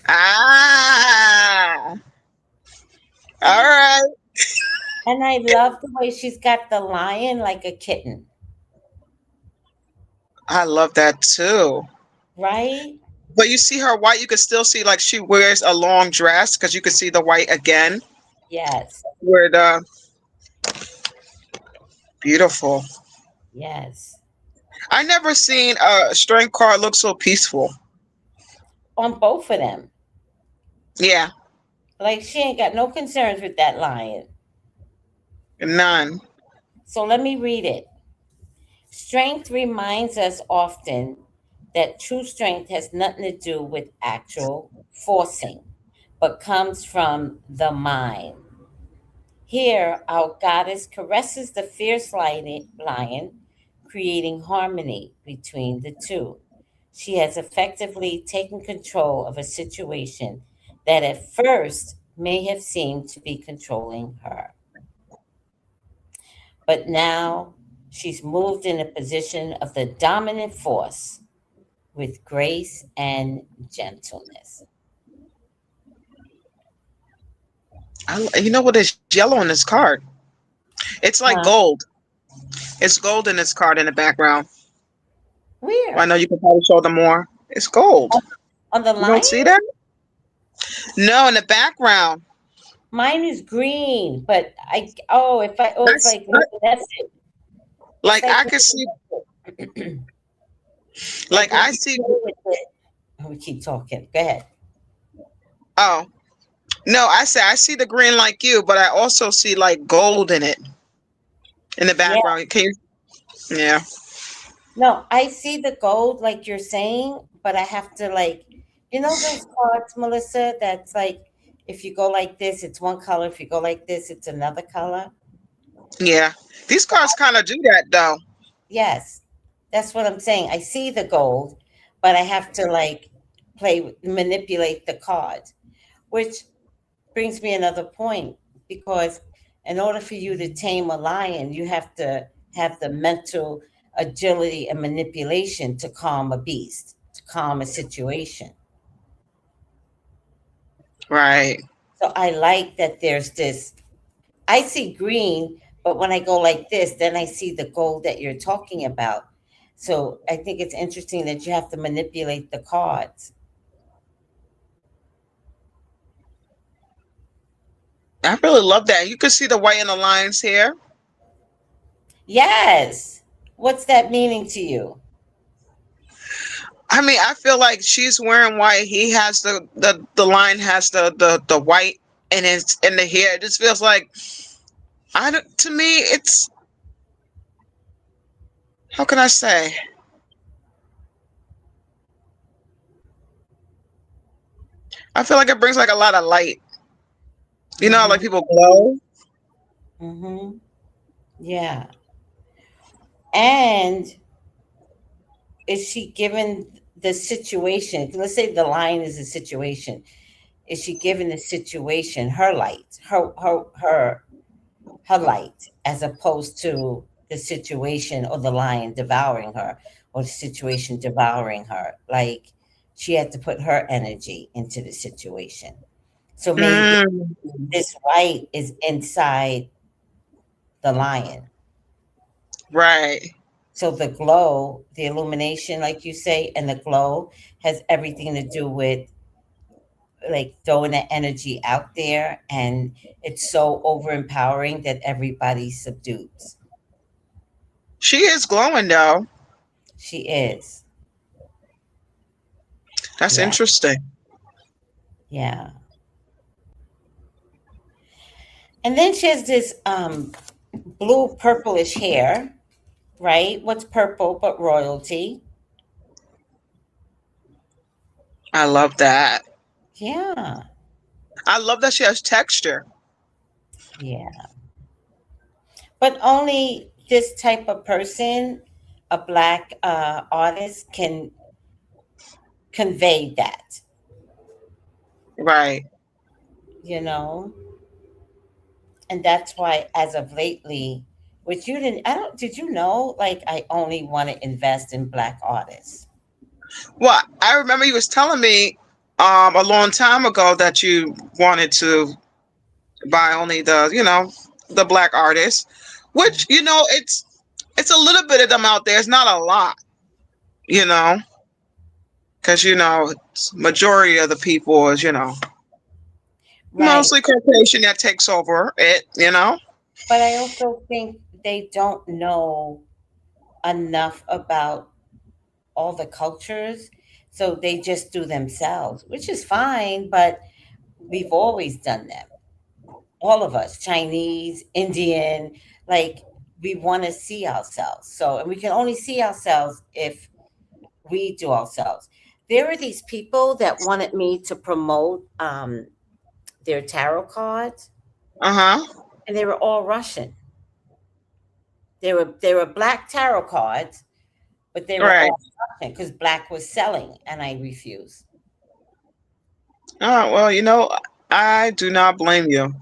Ah. All right. And I love the way she's got the lion like a kitten, I love that too. right? But you see her white, you can still see like she wears a long dress because you can see the white again. Yes. Where the beautiful. Yes. I never seen a strength card look so peaceful. On both of them. Yeah, Like she ain't got no concerns with that lion. none. So let me read it. Strength reminds us often that true strength has nothing to do with actual forcing, but comes from the mind. Here, our goddess caresses the fierce lion, creating harmony between the two. She has effectively taken control of a situation that at first may have seemed to be controlling her. But now she's moved in a position of the dominant force with grace and gentleness. You know what is yellow in this card? It's like Huh? gold. It's gold in this card in the background. Well, I Where? know you can probably show them more. It's gold. On the You don't lion? see that? No, in the background. Mine is green, but I oh if I oh it's That's like luminescent. It's like like I can see. luminescent. Like Like when I you see. play with it. Oh, we keep talking. Go ahead. Oh no, I say I see the green like you, but I also see like gold in the Yeah. background. Can you? Yeah. No, I see the gold like you're saying, but I have to like, those cards, Melissa, that's like if you go like this, it's one color. If you go like this, it's another color. Yeah. These cards kind of do that though. Yes, that's what I'm saying. I see the gold, but I have to like manipulate the cards, which brings me another point because in order for you to tame a lion, you have to have the mental agility and manipulation to calm a beast, to calm a situation. Right. So I like that there's this. I see green, but when I go like this, then I see the gold that you're talking about. So I think it's interesting that you have to manipulate the cards. I really love that. You can see the white in the lion's hair. Yes. What's that meaning to you? I mean, I feel like she's wearing white. He has the lion has the white in the hair. It just feels like I don't. To me, it's how can I say? I feel like it brings like a lot of light. You know, how, like Hmm. people glow. Mm-hmm. Yeah. And is she given the situation? Let's say the lion is a situation. Is she given the situation her light, her light, as opposed to the situation or the lion devouring her or the situation devouring her? Like she had to put her energy into the situation. So maybe Mm, this light is inside the lion. right. So the glow, the illumination, like you say, and the glow has everything to do with like throwing that energy out there, and it's so over empowering that everybody subdues. She is glowing though. She is. That's Yeah. interesting. Yeah. And then she has this blue purplish hair, right? What's purple but royalty? I love that. Yeah. I love that she has texture. Yeah. But only this type of person, a black artist, can convey that, Right. you know? And that's why, as of lately, which you didn't, I don't, did you know, like, I only want to invest in black artists? Well, I remember you was telling me a long time ago that you wanted to buy only the black artists, which it's a little bit of them out there. It's not a lot, you know, because majority of the people is Right. mostly Caucasian that takes over it. But I also think they don't know enough about all the cultures. So they just do themselves, which is fine, but we've always done them. All of us, Chinese, Indian, like we want to see ourselves. So, and we can only see ourselves if we do ourselves. There were these people that wanted me to promote their tarot cards, Uh huh. and they were all Russian. They were black tarot cards, but they were Right. all Russian because black was selling, and I refused. Oh well, I do not blame you.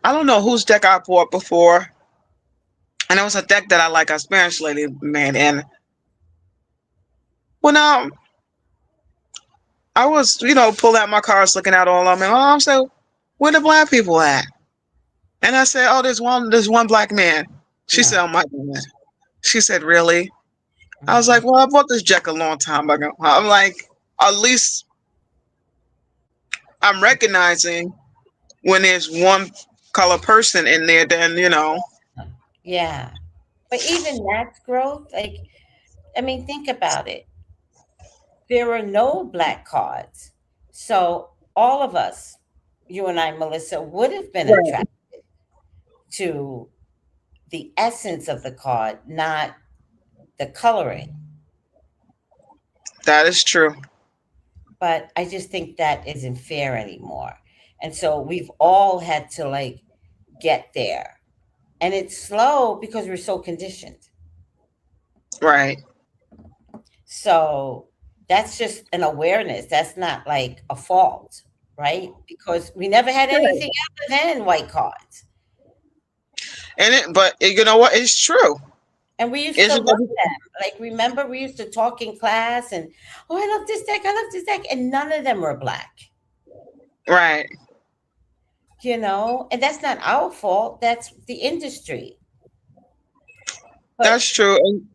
I don't know whose deck I bought before, and it was a deck that I like a Spanish lady made, and when I was, pulling out my cards, looking at all of them. And my mom said, "Where the black people at?" And I said, "Oh, there's one black man." She No. said, "Oh my God." She said, "Really?" I was like, Mhm. "Well, I bought this jacket a long time ago." I'm like, at least I'm recognizing when there's one color person in there. Then Yeah. But even that's growth. Like, I mean, think about it. There are no black cards. So all of us, you and I, Melissa, would have been Right. attracted to the essence of the card, not the coloring. That is true. But I just think that isn't fair anymore. And so we've all had to like get there. And it's slow because we're so conditioned. Right. So that's just an awareness. That's not like a fault, right? Because we never had Right. anything other than white cards. But you know what? It's true. And we used It's to just love them. Like, remember, we used to talk in class and, oh, I love this deck. I love this deck. And none of them were black, right. And that's not our fault. That's the industry. That's But true. And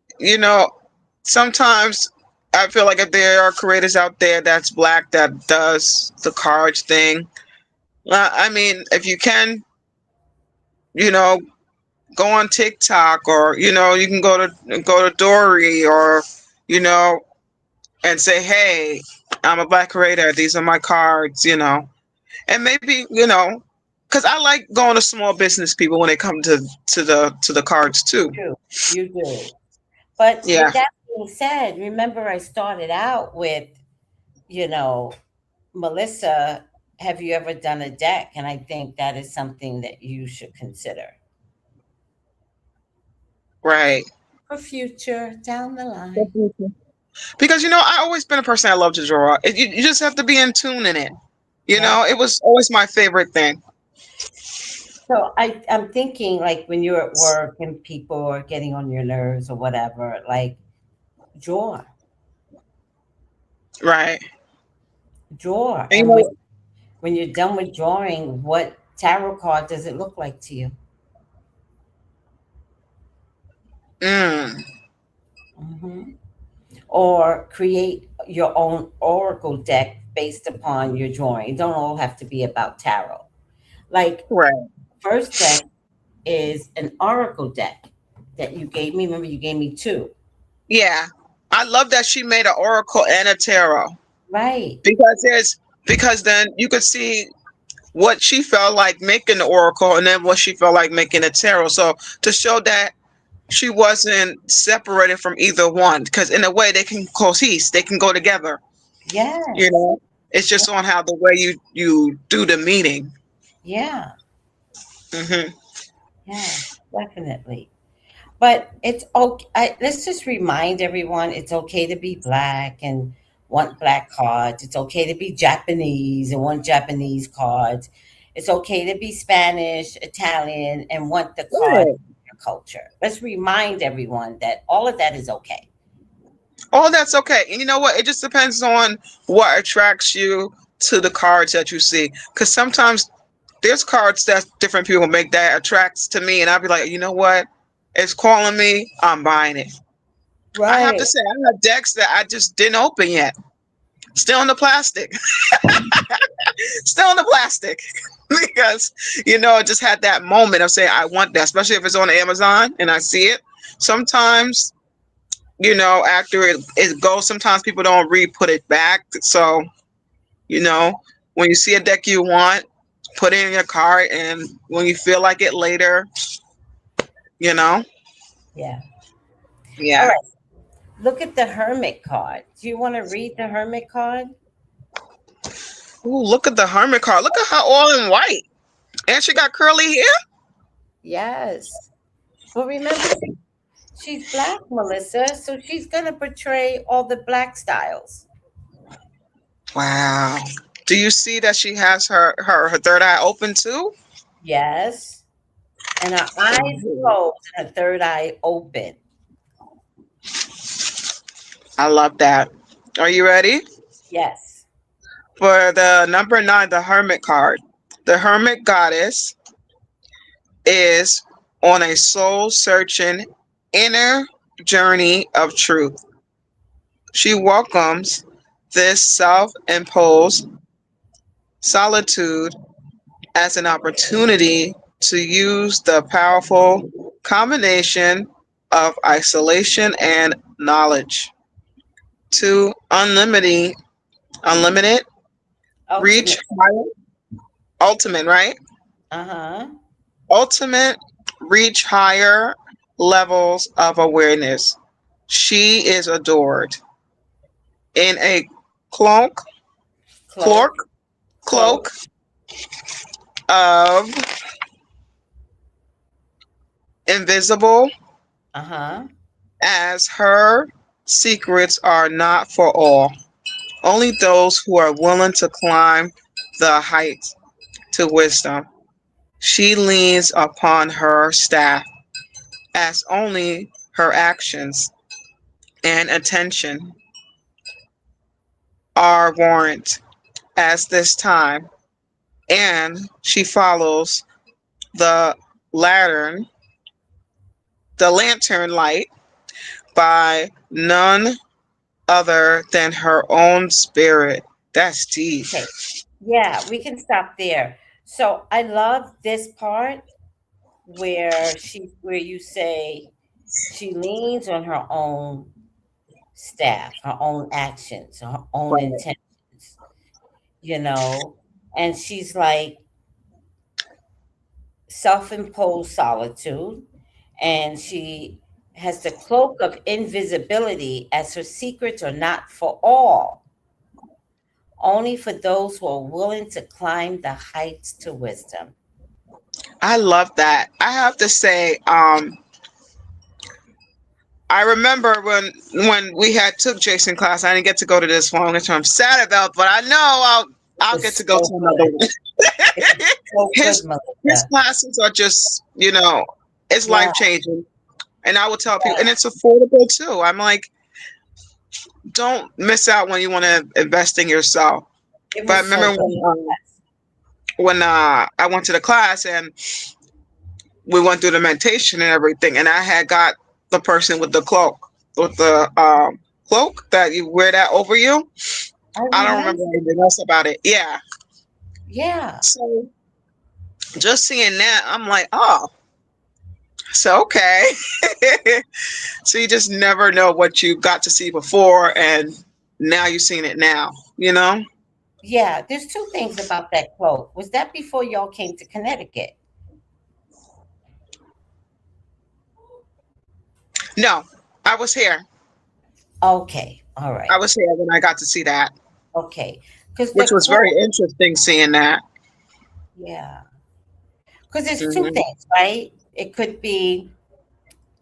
sometimes I feel like if there are creators out there that's black that does the cards thing, I mean, if you can, you know, go on TikTok or you can go to Dory or you know and say, hey, I'm a black creator. These are my cards. And maybe because I like going to small business people when they come to the cards too. you do. You do. But Yeah. with that being said, remember I started out with, you know, Melissa, have you ever done a deck? And I think that is something that you should consider. Right. for future down the line. Because I always been a person that loved to draw. You just have to be in tune in it. Yeah. It was always my favorite thing. So I'm thinking like when you're at work and people are getting on your nerves or whatever, like draw, Right. draw. And And when you're done with drawing, what tarot card does it look like to you? mm, Hmm. Or create your own oracle deck based upon your drawing. It don't all have to be about tarot. Like right. first deck is an oracle deck that you gave me. Remember, you gave me two. Yeah. I love that she made an oracle and a tarot Right. because then you could see what she felt like making the oracle and then what she felt like making a tarot. So to show that she wasn't separated from either one, because in a way they can cohese, they can go together. You Yes. know, it's just on how the way you do the meaning. Yeah. Hmm. Yes. Definitely. But it's okay. Let's just remind everyone it's okay to be black and want black cards. It's okay to be Japanese and want Japanese cards. It's okay to be Spanish, Italian, and want the card Right. of your culture. Let's remind everyone that all of that is okay. Oh, that's okay. And you know what? It just depends on what attracts you to the cards that you see. Because sometimes there's cards that different people make that attracts to me, and I'll be like, you know what? It's calling me. I'm buying it. I have to Right. say, I have decks that I just didn't open yet. Still in the plastic. Still in the plastic. Because, it just had that moment of saying, I want that, especially if it's on Amazon and I see it. Sometimes, after it goes, sometimes people don't re-put it back. So, you know, when you see a deck you want, put it in your cart, and when you feel like it later, you know, Yeah. All yeah. right. Look at the Hermit card. Do you want to read the Hermit card? Ooh, look at the hermit card. Look at her all in white, and she got curly hair. Yes. Well, remember, she's black, Melissa, so she's going to portray all the black styles. Wow. Do you see that she has her third eye open too? Yes. And her eyes Ooh, closed and her third eye open. I love that. Are you ready Yes. for the number 9, the hermit card? The hermit goddess is on a soul searching inner journey of truth. She welcomes this self imposed solitude as an opportunity to use the powerful combination of isolation and knowledge to unlimited reach Ultimate. higher, ultimate, right? Uh huh. Ultimate reach higher levels of awareness. She is adored in a cloak, cloak, Cloak. cloak Cloak. of invisible, Uh huh. as her secrets are not for all. Only those who are willing to climb the heights to wisdom. She leans upon her staff, as only her actions and attention are warrant as this time, and she follows the lantern, the lantern light by none other than her own spirit. That's deep. Okay. Yeah, we can stop there. So I love this part where you say she leans on her own staff, her own actions, her own Right. intentions, you know, and she's like self-imposed solitude, and she has the cloak of invisibility as her secrets are not for all, only for those who are willing to climb the heights to wisdom. I love that. I have to say, I remember when we had took Jason class. I didn't get to go to this one, which I'm sad about. But I know I'll get It's to go so to another good. one. It's so good, His Melissa. classes are just, it's Yeah, life changing. And I will tell people, and it's affordable too. I'm like, don't miss out when you want to invest in yourself. it But I was so remember good. when I went to the class and we went through the meditation and everything, and I had got the person with the cloak, with the cloak that you wear that over you. Oh, I don't yeah, remember anything else about it. Yeah. yeah, So just seeing that, I'm like, oh, so okay. So you just never know what you got to see before, and now you've seen it now. You know? yeah. There's two things about that quote. Was that before y'all came to Connecticut? No, I was here. Okay, all I right, was here when I got to see that, okay. Because which the was very quote, interesting seeing that. yeah. Because there's two Hmm. things, right? It could be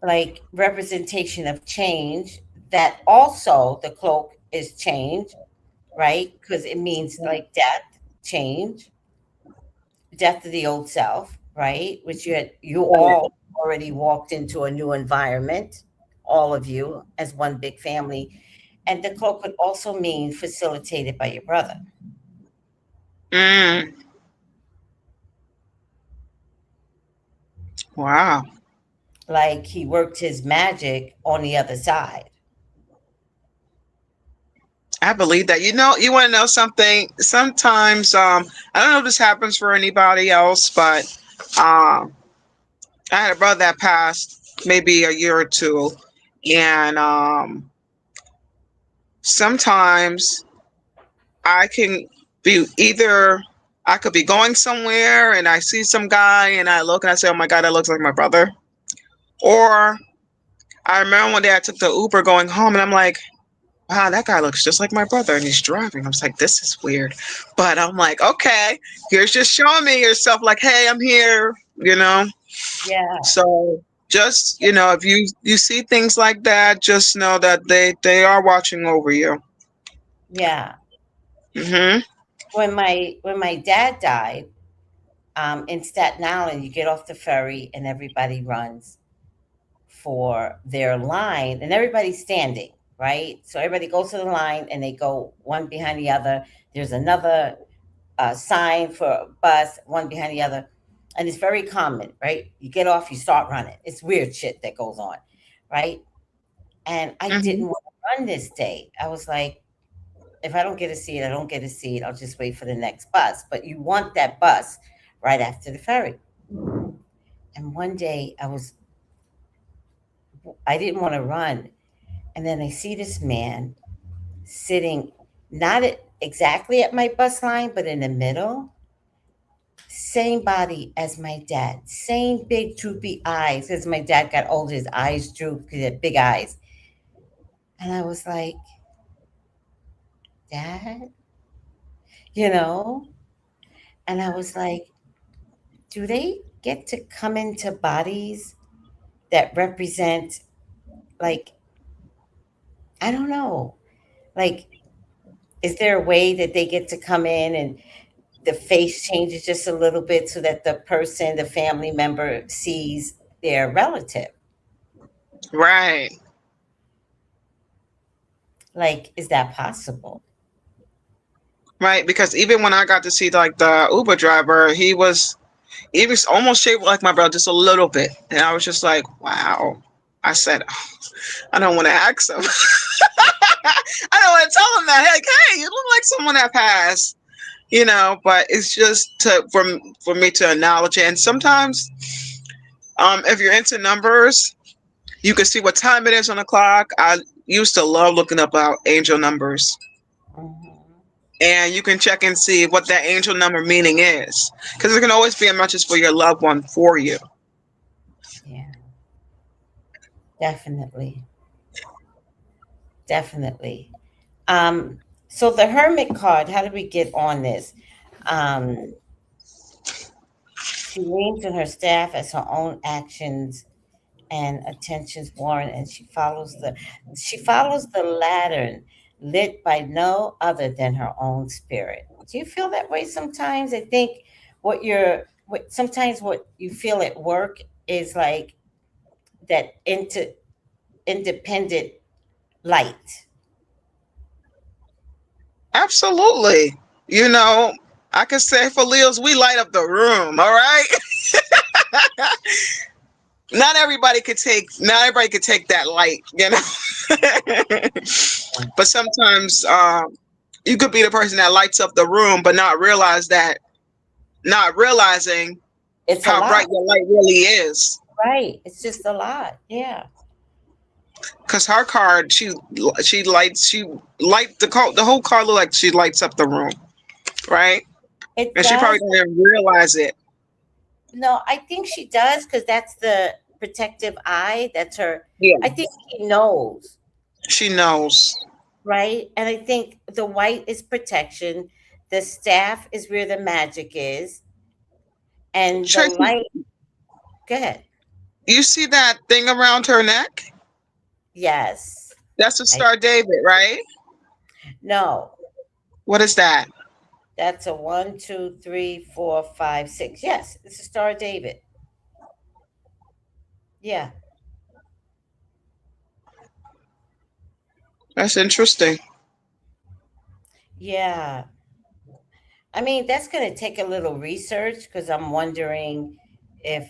like representation of change. That also the cloak is change, right? Because it means like death, change, death to the old self, right? Which you Right. all already walked into a new environment, all of you as one big family. And the cloak could also mean facilitated by your brother. Mm, wow. Like he worked his magic on the other side. I believe that. You want to know something? Sometimes, I don't know if this happens for anybody else, but um, I had a brother that passed maybe a year or two, and sometimes I can be either I could be going somewhere and I see some guy and I look and I say, "Oh my God, that looks like my brother," or I remember one day I took the Uber going home and I'm like, wow, that guy looks just like my brother and he's driving. I was like, this is weird. But I'm like, okay, here's just showing me yourself like, hey, I'm here, you know? Yeah, So just, if you see things like that, just know that they are watching over you. yeah. Hmm. When my dad died, in Staten Island, you get off the ferry and everybody runs for their line, and everybody's standing, right? So everybody goes to the line and they go one behind the other. There's another sign for a bus, one behind the other. And it's very common, right? You get off, you start running. It's weird shit that goes on, right? And I Hmm. didn't want to run this day. I was like, if I don't get a seat, I don't get a seat. I'll just wait for the next bus. But you want that bus right after the ferry. And one day I didn't want to run. And then I see this man sitting not exactly at my bus line, but in the middle. Same body as my dad, same big droopy eyes. As my dad got older, his eyes drooped because he had big eyes. And I was like, Dad, you know? And I was like, do they get to come into bodies that represent, like, I don't know, like, is there a way that they get to come in and the face changes just a little bit so that the person, the family member sees their relative? Right. Like, is that possible? Right. Because even when I got to see like the Uber driver, he was almost shaped like my brother, just a little bit. And I was just like, wow. I said, I don't want to ask him. I don't want to tell him that. Like, hey, you look like someone that passed, but it's just for me to acknowledge it. And sometimes, if you're into numbers, you can see what time it is on the clock. I used to love looking up our angel numbers. Mhm. And you can check and see what that angel number meaning is. Because there can always be a message for your loved one for you. Yeah, definitely. Definitely. So the hermit card, how did we get on this? Um, she leans on her staff as her own actions and attention's warrant, and she follows the lantern lit by no other than her own spirit. Do you feel that way sometimes? I think sometimes what you feel at work is like that independent light. Absolutely. You know, I can say for Leos, we light up the room. All right. Not everybody could take that light, you know. But sometimes you could be the person that lights up the room, but not realizing It's a how bright lot, your light really is. right? It's just a lot. Yeah, Cause her card, she light the whole car look like she lights up the room, right? it And she probably does. didn't even realize it. No, I think she does because that's the protective eye. That's her. Yeah, I think she knows, she knows. right? And I think the white is protection. The staff is where the magic is, and the Tracy, light. Go ahead. you see that thing around her neck? Yes. That's a I Star David, right? no. What is that? That's a one, two, three, four, five, six. Yes, it's a Star of David. Yeah. That's interesting. Yeah. I mean, that's going to take a little research because I'm wondering if,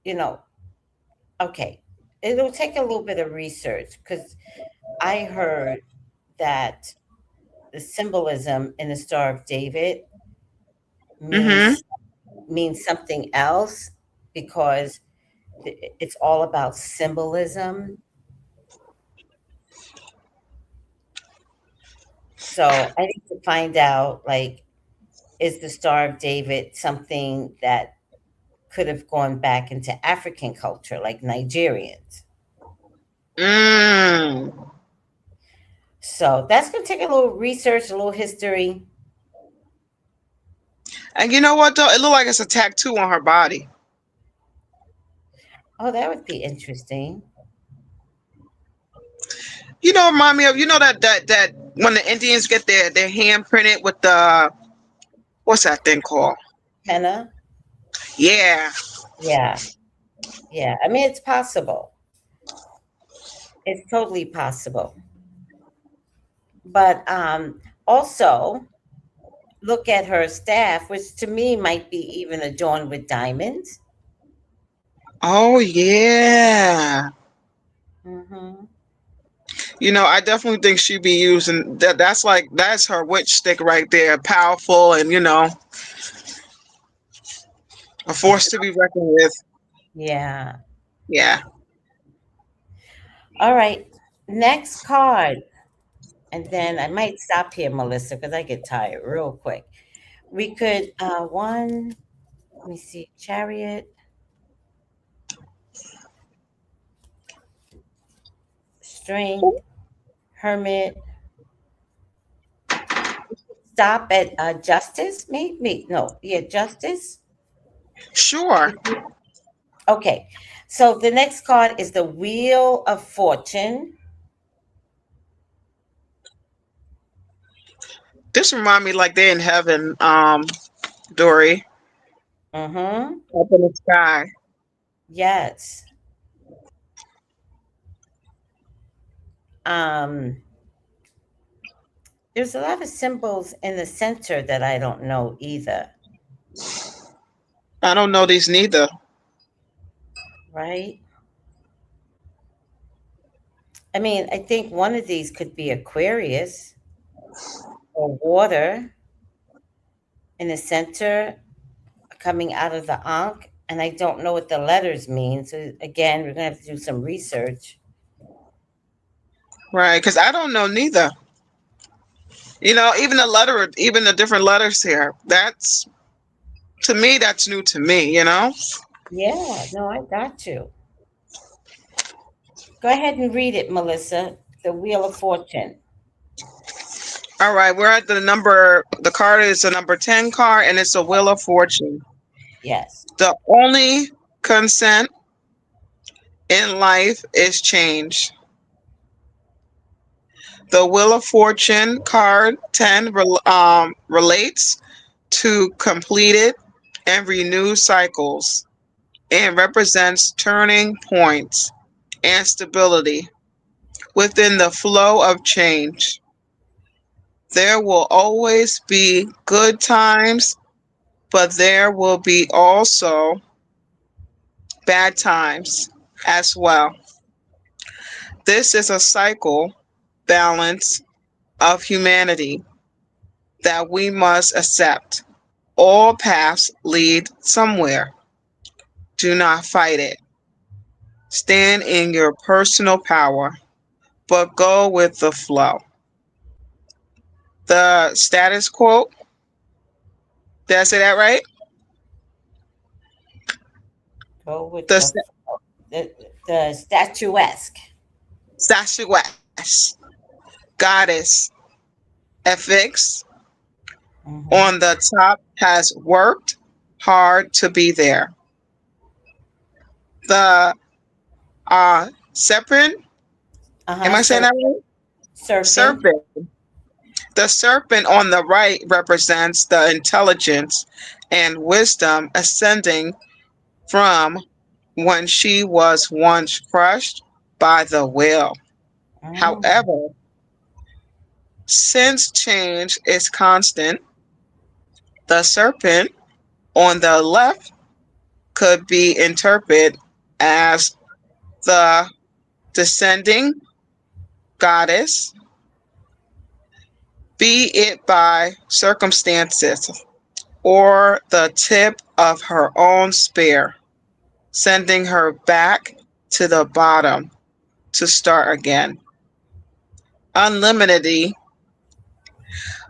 you know, okay, it'll take a little bit of research because I heard that the symbolism in the Star of David Mm-hmm. means means something else because it's all about symbolism. So I need to find out, like, is the Star of David something that could have gone back into African culture, like Nigerians? Mm. So that's going to take a little research, a little history. And you know what though? It looked like it's a tattoo on her body. Oh, that would be interesting. You know, remind me of that when the Indians get their hand printed with the what's that thing called? Henna? Yeah. Yeah, yeah. I mean, it's possible. It's totally possible. But also, look at her staff, which to me might be even adorned with diamonds. Oh yeah. Hmm. You know, I definitely think she'd be using that. That's her witch stick right there, powerful and a force to be reckoned with. Yeah. Yeah. All right. Next card. And then I might stop here, Melissa, because I get tired real quick. We could let me see, chariot, strength, hermit, stop at justice, maybe. No, yeah, justice. Sure. Okay. So the next card is the Wheel of Fortune. This remind me like they're in heaven, Dory, Mm-hmm. up in the sky. Yes. Um, there's a lot of symbols in the center that I don't know either, I don't know these neither. right? I mean, I think one of these could be Aquarius or water in the center coming out of the Ankh. And I don't know what the letters mean. So again, we're gonna have to do some research. Right, because I don't know neither. Even the different letters here. That's to me, that's new to me. Yeah, no, I got you. Go ahead and read it, Melissa. The Wheel of Fortune. All right, we're at the card is a number 10 card and it's a Wheel of Fortune. Yes. The only consent in life is change. The Wheel of Fortune card 10 relates to completed and renewed cycles and represents turning points and stability within the flow of change. There will always be good times, but there will be also bad times as well. This is a cycle balance of humanity that we must accept. All paths lead somewhere. Do not fight it. Stand in your personal power, but go with the flow. The status quo, did I say that right? Go with The the the statuesque. statuesque goddess FX Hmm. on the top has worked hard to be there. The serpent, am Uh-huh. I saying that right? Serpent. Serpent. The serpent on the right represents the intelligence and wisdom ascending from when she was once crushed by the whale. Mm. However, since change is constant, the serpent on the left could be interpreted as the descending goddess, be it by circumstances or the tip of her own spear, sending her back to the bottom to start again. Unlimitedly,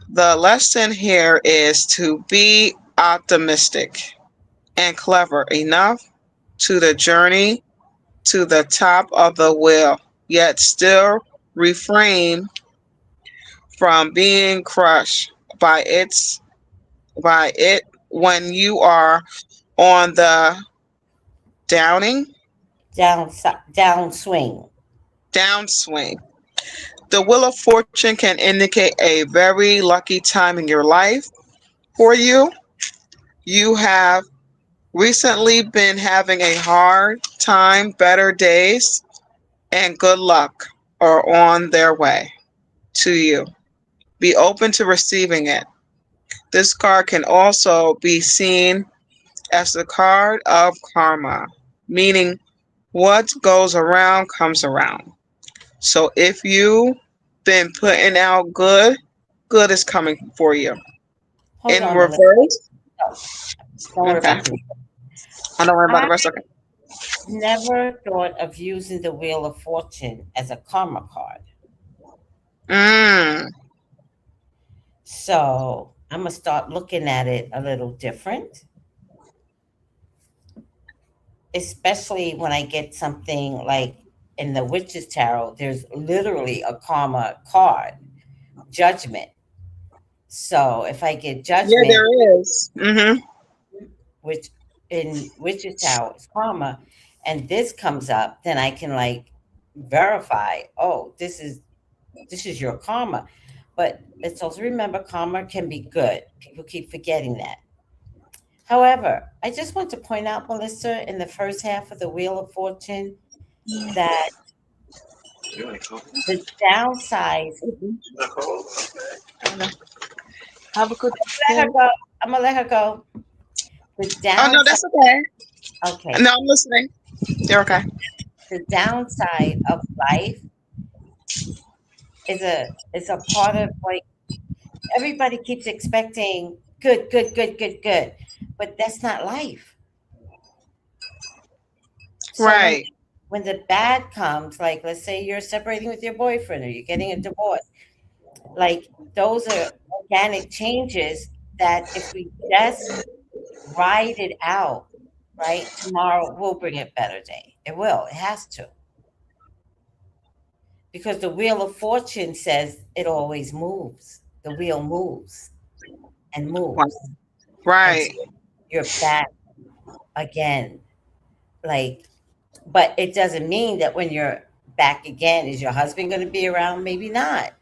the lesson here is to be optimistic and clever enough to the journey to the top of the wheel, yet still refrain from being crushed by it when you are on the downing Downswing. downswing. The Wheel of Fortune can indicate a very lucky time in your life for you. You have recently been having a hard time, better days and good luck are on their way to you. Be open to receiving it. This card can also be seen as the card of karma, meaning what goes around comes around. So if you've been putting out good, good is coming for you. Hold In on, Melissa. reverse, No, don't worry okay. about the. I don't worry about I the rest. Okay. never thought of using the Wheel of Fortune as a karma card. Mm, So I'm gonna start looking at it a little different, especially when I get something like in the Witch's Tarot, there's literally a karma card, judgment. So if I get yeah, judgment, there is. Mm-hmm. which in Witch's Tarot is karma, and this comes up, then I can like verify, oh, this is your karma. But let's also remember karma can be good. People keep forgetting that. However, I just want to point out, Melissa, in the first half of the Wheel of Fortune, that the downside, Have a good let her day. go. I'm gonna let her go. The Oh no, downside, that's okay. okay, No, I'm listening. You're okay. the downside of life is a part of like everybody keeps expecting good, good, good, good, good, but that's not life. So Right. when the bad comes, like let's say you're separating with your boyfriend or you're getting a divorce, like those are organic changes that if we just ride it out, right? Tomorrow will bring a better day. It will. It has to. Because the wheel of fortune says it always moves. The wheel moves and Wow. moves. And Right. so you're back again. Like But it doesn't mean that when you're back again, is your husband going to be around? Maybe not,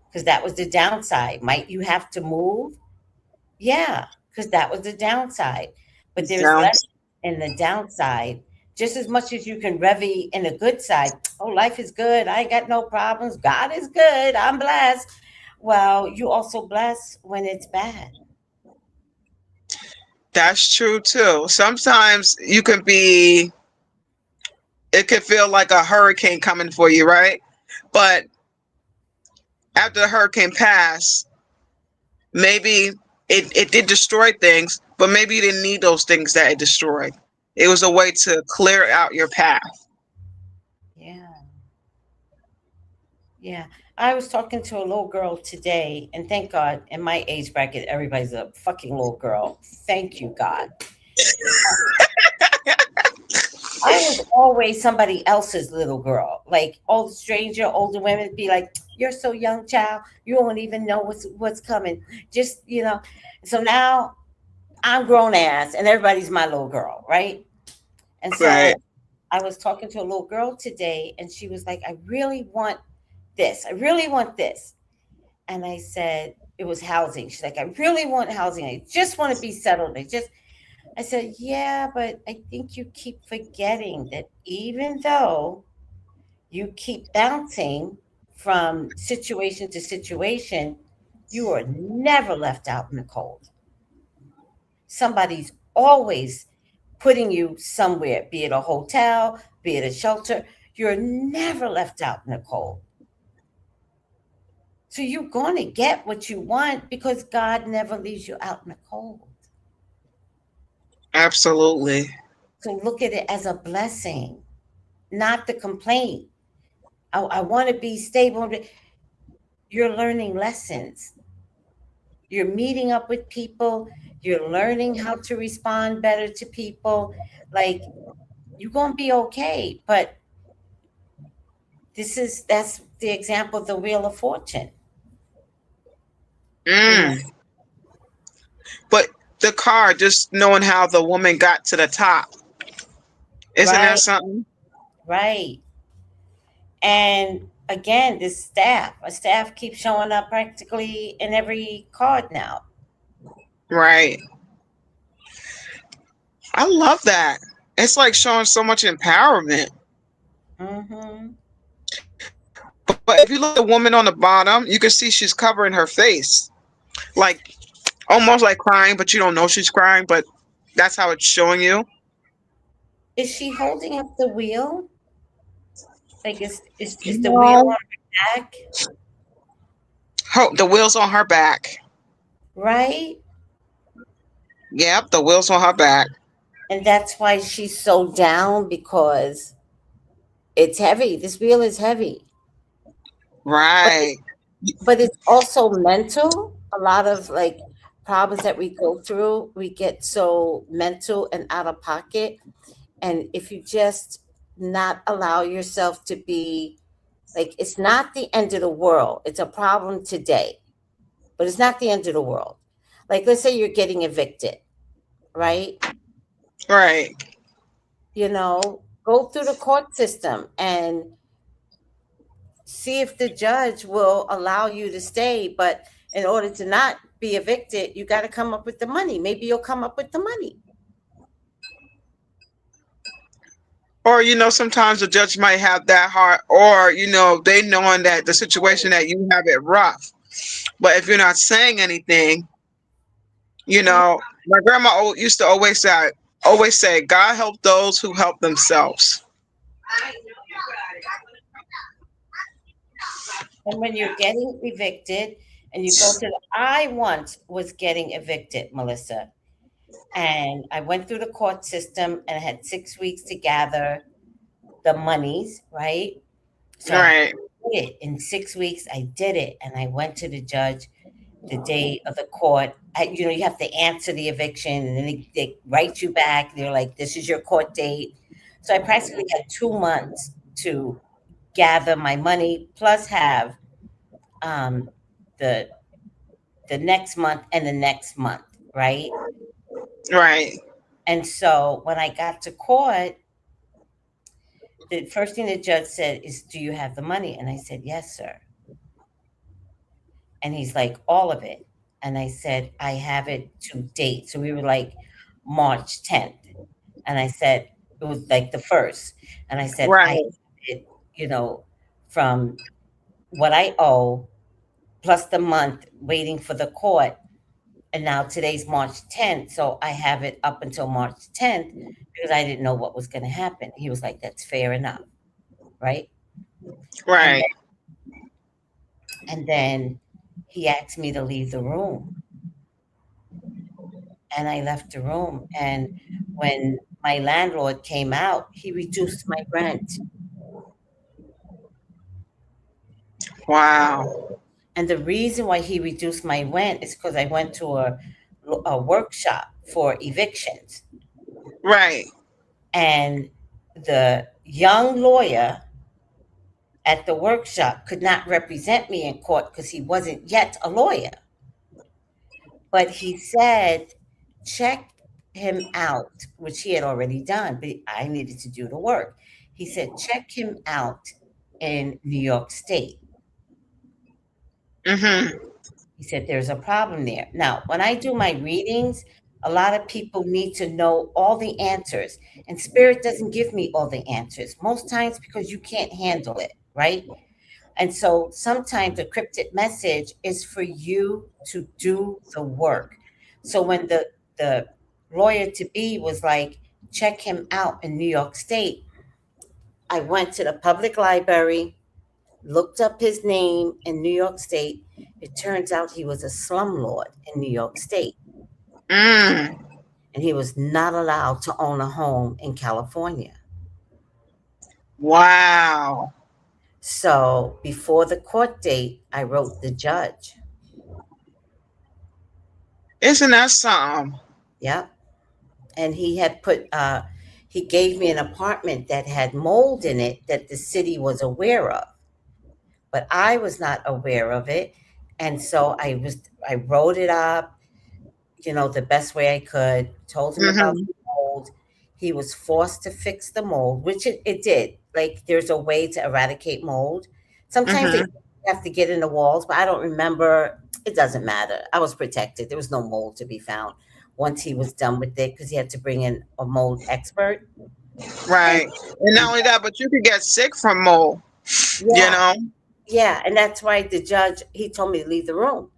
because that was the downside. Might you have to move? Yeah, because that was the downside. But there's less Sounds in the downside. Just as much as you can revy in the good side. Oh, life is good. I ain't got no problems. God is good. I'm blessed. Well, you also bless when it's bad. that's true too. Sometimes you can be it can feel like a hurricane coming for you, right? But after the hurricane passed, maybe it did destroy things, but maybe you didn't need those things that it destroyed. It was a way to clear out your path. Yeah. Yeah. I was talking to a little girl today, and thank God in my age bracket, everybody's a fucking little girl. Thank you, God. I was always somebody else's little girl. Like all the stranger, older women be like, "You're so young, child. You won't even know what's coming." Just So now I'm grown ass, and everybody's my little girl, right? And Right. so I was talking to a little girl today, and she was like, "I really want this. I really want this." And I said, it was housing. She's like, "I really want housing. I just want to be settled. I said, "Yeah, but I think you keep forgetting that even though you keep bouncing from situation to situation, you are never left out in the cold. Somebody's always putting you somewhere, be it a hotel, be it a shelter. You're never left out in the cold. So you're going to get what you want because God never leaves you out in the cold. Absolutely. So look at it as a blessing, not the complaint. I want to be stable. You're learning lessons. You're meeting up with people. You're learning how to respond better to people. Like you're going to be okay. But that's the example of the Wheel of Fortune. You know, Mm. But the car, just knowing how the woman got to the top, isn't that right, something? right. And again, a staff keeps showing up practically in every card now. Right. I love that. It's like showing so much empowerment. Hmm. But if you look at the woman on the bottom, you can see she's covering her face. Like almost like crying, but you don't know she's crying, but that's how it's showing you. Is she holding up the wheel? Like, is the wheel No. on her back? The wheels on her back. Right? Yep, the wheels on her back. And that's why she's so down because it's heavy. This wheel is heavy. But Right. but it's also mental. A lot of like problems that we go through, we get so mental and out of pocket. And if you just not allow yourself to be like, it's not the end of the world. It's a problem today, but it's not the end of the world. Like, let's say you're getting evicted, right? Right. Go through the court system and see if the judge will allow you to stay. But in order to not be evicted, you got to come up with the money. Maybe you'll come up with the money. Or sometimes the judge might have that heart, or they knowing that the situation that you have it rough. But if you're not saying anything, Mhm. my grandma used to always say, God help those who help themselves. And when you're getting evicted and you go to I once was getting evicted, Melissa, and I went through the court system and I had 6 weeks to gather the monies, right? So I Right. did it in 6 weeks. I did it, and I went to the judge the day of the court. You have to answer the eviction, and then they write you back. They're like, "This is your court date." So I practically had 2 months to gather my money, plus have um, the the next month and the next month, right? Right. And so when I got to court, The first thing the judge said is, "Do you have the money?" And I said, "Yes, sir." And he's like, "All of it?" And I said, "I have it to date." So we were like March 10th. And I said, it was like the first. And I said, "I have Right. it, you know, from what I owe plus the month waiting for the court. And now today's March 10th. So I have it up until March 10th because I didn't know what was going to happen." He was like, "That's fair enough." Right. And Right. then he asked me to leave the room, and I left the room. And when my landlord came out, he reduced my rent. Wow. And the reason why he reduced my rent is because I went to a workshop for evictions. Right. And the young lawyer at the workshop could not represent me in court because he wasn't yet a lawyer. But he said, check him out, which he had already done, but I needed to do the work. He said, check him out in New York State. Mm-hmm. He said, there's a problem there. Now, when I do my readings, a lot of people need to know all the answers, and Spirit doesn't give me all the answers, most times because you can't handle it, right? And so sometimes the cryptic message is for you to do the work. So when the lawyer to be was like, check him out in New York State, I went to the public library, looked up his name in New York State. It turns out he was a slumlord in New York State, Mm. and he was not allowed to own a home in California. Wow. So before the court date, I wrote the judge. Isn't that something? Yep. And he gave me an apartment that had mold in it that the city was aware of, but I was not aware of it. And so I wrote it up, the best way I could, told him about Mm-hmm. the mold. He was forced to fix the mold, which it did. Like, there's a way to eradicate mold. Sometimes they Mm-hmm. have to get in the walls, but I don't remember. It doesn't matter. I was protected. There was no mold to be found once he was done with it because he had to bring in a mold expert. And, Right. And not and only that, but you could get sick from mold, you yeah, know? yeah. And that's why the judge, he told me to leave the room.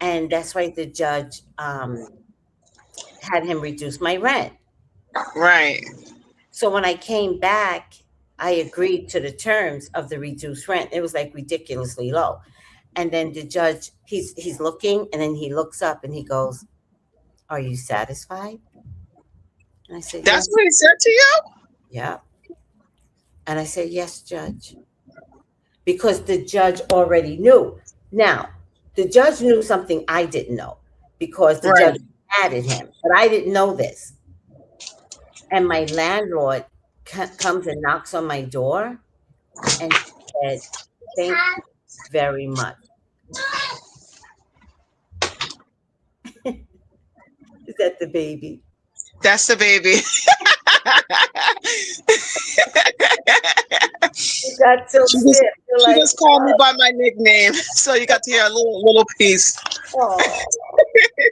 And that's why the judge had him reduce my rent. Right. So when I came back, I agreed to the terms of the reduced rent. It was like ridiculously low. And then the judge, he's looking, and then he looks up and he goes, "Are you satisfied?" And I said, That's "Yes." what he said to you? Yeah. And I said, "Yes, judge." Because the judge already knew. Now, the judge knew something I didn't know because the Right. judge mad at him, but I didn't know this. And my landlord comes and knocks on my door and said, "Thank you very much." Is that the baby? That's the baby. You got so She just stiff. You're she like, just called me by my nickname. So you got to hear a little piece. oh.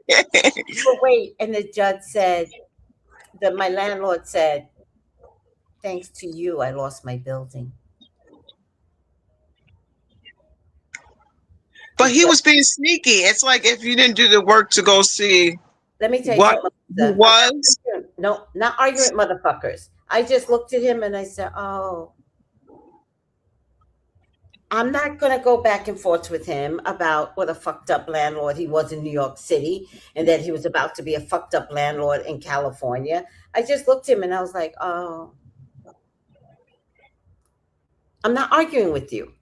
But wait, and the judge said that my landlord said, "Thanks to you, I lost my building." The But he judge, was being sneaky. It's like if you didn't do the work to go see let me tell you what something, he Melissa. I'm not was. arguing. No, not arguing with motherfuckers. I just looked at him and I said, "Oh, I'm not going to go back and forth with him about what a fucked up landlord he was in New York City and that he was about to be a fucked up landlord in California." I just looked at him and I was like, "Oh, I'm not arguing with you.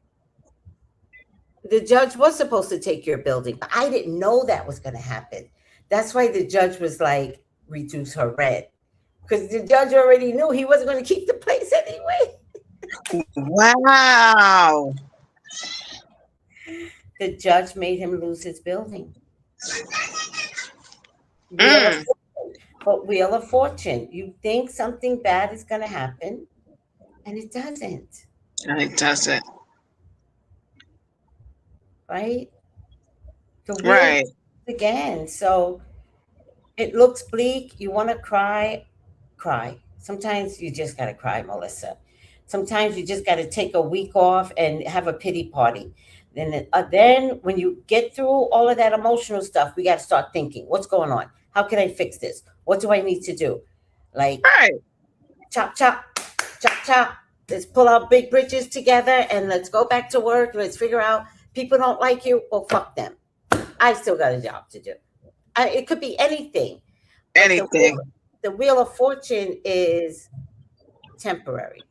The judge was supposed to take your building, but I didn't know that was going to happen." That's why the judge was like, "Reduce her rent." Because the judge already knew he wasn't going to keep the place anyway. Wow. The judge made him lose his building. Wheel of Mm. Fortune. But Wheel of Fortune, you think something bad is going to happen, and it doesn't, And it doesn't. right? The wheel Right. again. So it looks bleak. You want to cry, cry. Sometimes you just got to cry, Melissa. Sometimes you just got to take a week off and have a pity party. Then when you get through all of that emotional stuff, we got to start thinking, what's going on? How can I fix this? What do I need to do? Like, Right. chop, chop, chop, chop. Let's pull our big bridges together and let's go back to work. Let's figure out people don't like you. Well, fuck them. I still got a job to do. It could be anything, but Anything. the wheel of fortune is temporary.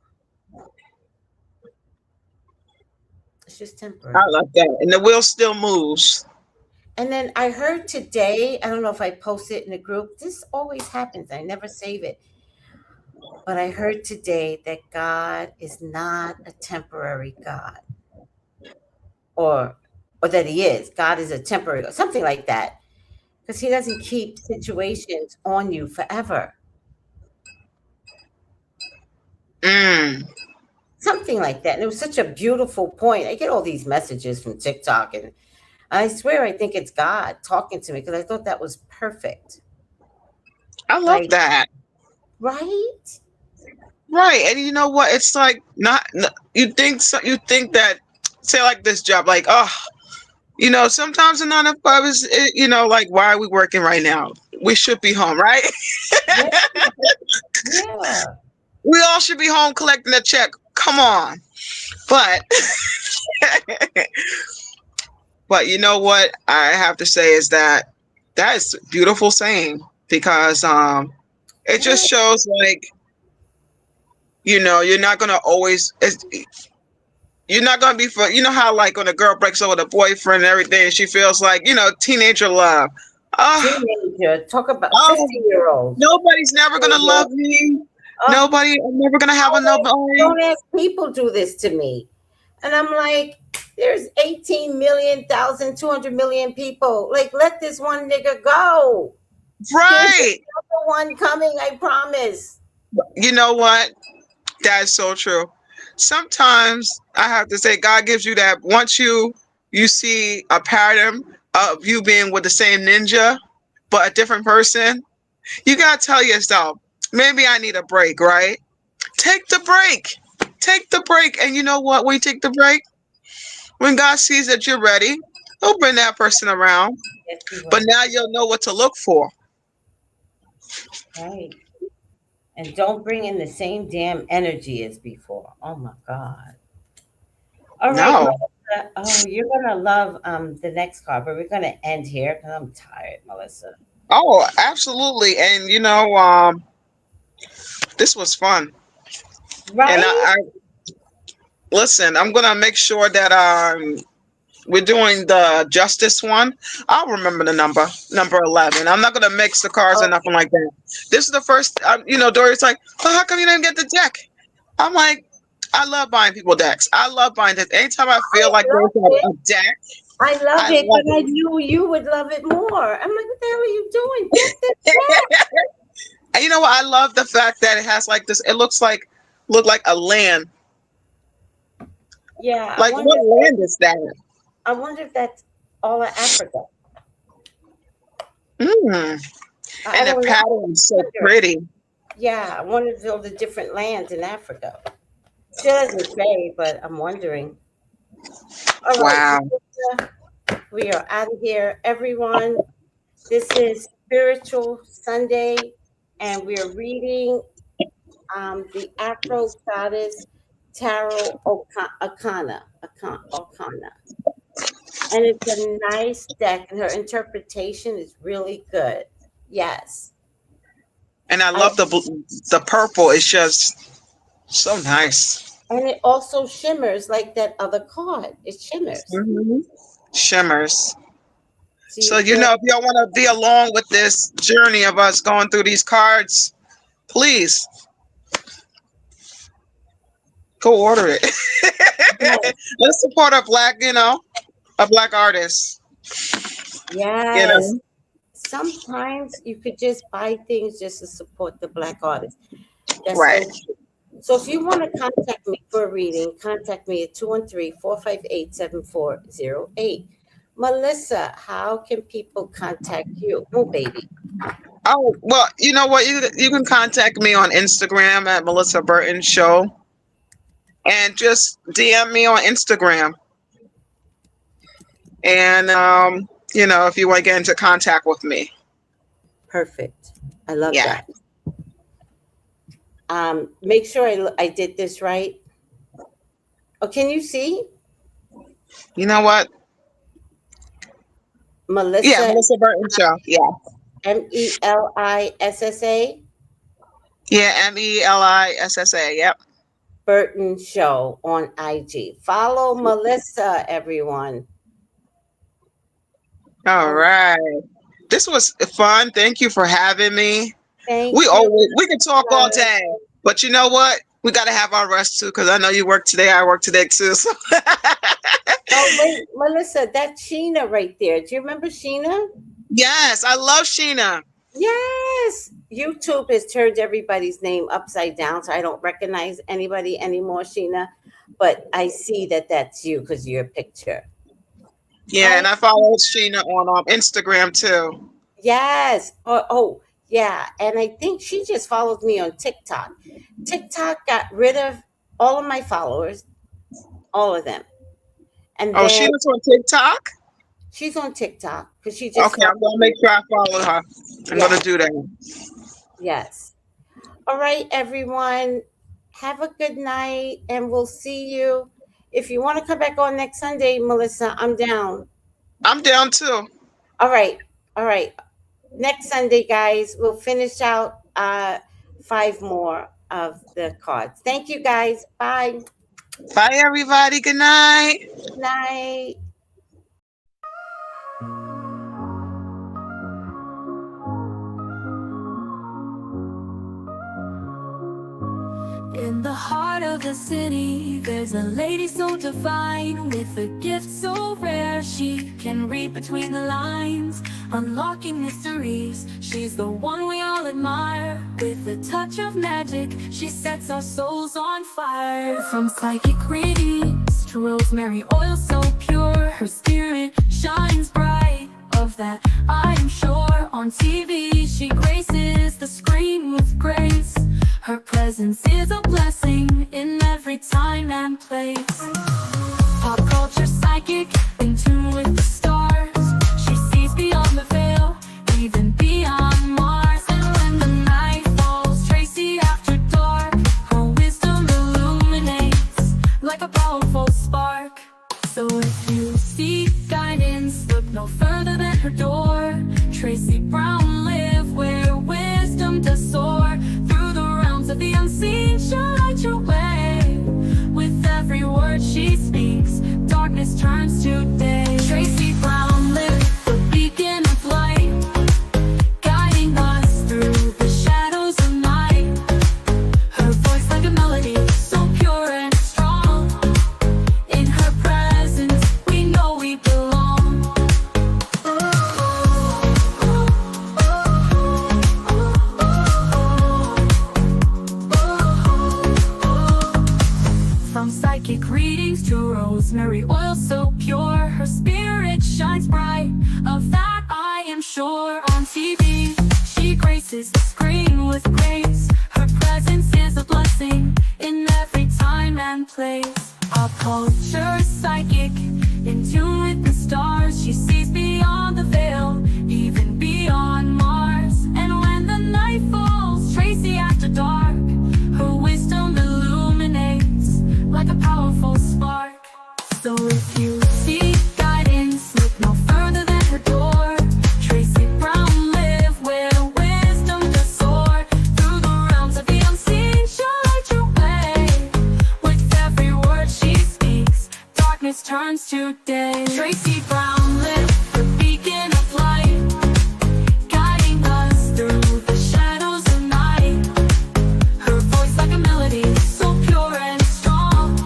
It's just I temporary. love that. And the wheel still moves. And then I heard today, I don't know if I post it in the group. This always happens. I never save it. But I heard today that God is not a temporary God. Or or that he is. God is a temporary God. Something like that. Because he doesn't keep situations on you forever. Mm. Something like that. And it was such a beautiful point. I get all these messages from TikTok, and I swear I think it's God talking to me because I thought that was perfect. I love Like, that. right? Right. And you know what? It's like not you think you think that say like this job like, oh, sometimes a 9 to 5 is like why are we working right now? We should be home, right? Yeah, yeah. We all should be home collecting a check. Come on. But but you know what I have to say is that is a beautiful saying because it Yeah. just shows like you're not gonna always you're not gonna be for how like when a girl breaks up with a boyfriend and everything she feels like teenager love. Oh, Teenager. Talk about oh, 50-year-olds. nobody's never gonna love me. Oh, I'm never gonna have a nobody. don't ask people do this to me. And I'm like, there's 18 million, 200 million people. Like, let this one nigga go. There's Right. another one coming, I promise. You know what? That's so true. Sometimes I have to say God gives you that once you see a pattern of you being with the same ninja but a different person, you gotta tell yourself, maybe I need a break, right? Take the break. Take the break. And you know what? When you take the break, when God sees that you're ready, he'll bring that person around. Yes, he But will. now you'll know what to look for. Right. And don't bring in the same damn energy as before. Oh my God. All right, No. Melissa. Oh, you're gonna love the next card, but we're gonna end here because I'm tired, Melissa. Oh, absolutely. And this was fun. And Right? I listen, I'm gonna make sure that we're doing the justice one. I'll remember the number 11. I'm not gonna mix the cards or nothing Okay. like that. This is the first. Dory's like, well, how come you didn't get the deck? I'm like, I love buying people decks. I love buying decks. Anytime I I feel like there's love it. a deck, I love I it, love but I knew you would love it more. I'm like, what the hell are you doing? Get this it. back. And you know what? I love the fact that it has like this. It look like a land. Yeah, Like what land is that? I wonder if that's all of Africa. Mm. I And the don't know. pattern is so Wonder. pretty. Yeah, I wonder if all the different lands in Africa. She doesn't say, but I'm wondering. All right, Wow. Melissa, we are out of here, everyone. This is Spiritual Sunday, and we're reading the Afro Goddess Tarot Arcana. And it's a nice deck, and her interpretation is really good. Yes. And I I love the purple. It's just so nice. And it also shimmers like that other card. It shimmers. Hmm. Shimmers. So So you feel if y'all want to be along with this journey of us going through these cards, please go order it. yes. Let's support a black artist. You Yes. know. Sometimes you could just buy things just to support the black artist. That's so Right. true. So if you want to contact me for a reading, contact me at 213-458-7408. Melissa, how can people contact you? Oh, baby. Oh, well, you know what? You can contact me on Instagram at Melissa Burton Show, and just DM me on Instagram. And if you want to get into contact with me. Perfect. I love Yeah. that. Make sure I did this right. Oh, can you see? You know what? Yeah, Melissa, Melissa Burton Show. Yeah. Melissa Yeah, Melissa. Yep. Burton Show on IG. Follow Melissa, everyone. All right. This was fun. Thank you for having me. Thank We you. can talk all day, but you know what? We got to have our rest too, because I know you work today. I work today too. So. Oh, wait, Melissa, that's Sheena right there. Do you remember Sheena? Yes, I love Sheena. Yes. YouTube has turned everybody's name upside down, so I don't recognize anybody anymore, Sheena. But I see that that's you because of your picture. Yeah, and I follow Sheena on Instagram too. Yes. Oh, yeah. And I think she just follows me on TikTok. TikTok got rid of all of my followers, all of them. And Oh, then Sheena's on TikTok? she's on TikTok because she just Okay, I'm going to make sure I follow her. I'm going to do that. Yes. All right, everyone. Have a good night, and we'll see you. If you want to come back on next Sunday, Melissa, I'm down. I'm down too. All right. All right. Next Sunday, guys, we'll finish out 5 more of the cards. Thank you, guys. Bye. Bye, everybody. Good night. Good night. In the heart of the city, there's a lady so divine, with a gift so rare. She can read between the lines, unlocking mysteries. She's the one we all admire. With a touch of magic, she sets our souls on fire. From psychic readings to rosemary oil so pure, her spirit shines bright. Of that I am sure. On TV, she graces the screen with grace. Her presence is a blessing in every time and place. Pop culture psychic, in tune with the stars. She sees beyond the veil, even beyond Mars. And when the night falls, Tracy after dark, her wisdom illuminates like a powerful spark. So if you seek guidance, look no further than her door. Tracy Brown live where wisdom does soar. Through the realms of the unseen, she'll light your way. With every word she speaks, darkness turns to day. Tracy Brown live, the beacon of light, guiding us through the shadows of night. Her voice like a melody, so pure and strong. In her presence, we know we belong. From psychic readings to rosemary oil so pure, her spirit shines bright. Of that I am sure. On TV, she graces the screen with grace. Her presence is a blessing in every time and place. Pop culture psychic, in tune with the stars. She sees beyond the veil, even beyond Mars. And when the night falls, Tracy after dark, her wisdom illuminates like a powerful spark. So if you seek guidance, look no further than her door. Tracy Brown live where wisdom does soar. Through the realms of the unseen, she'll light your way. With every word she speaks, darkness turns to day. Tracy Brown live, the beacon of light, guiding us through the shadows of night. Her voice like a melody, so pure and strong.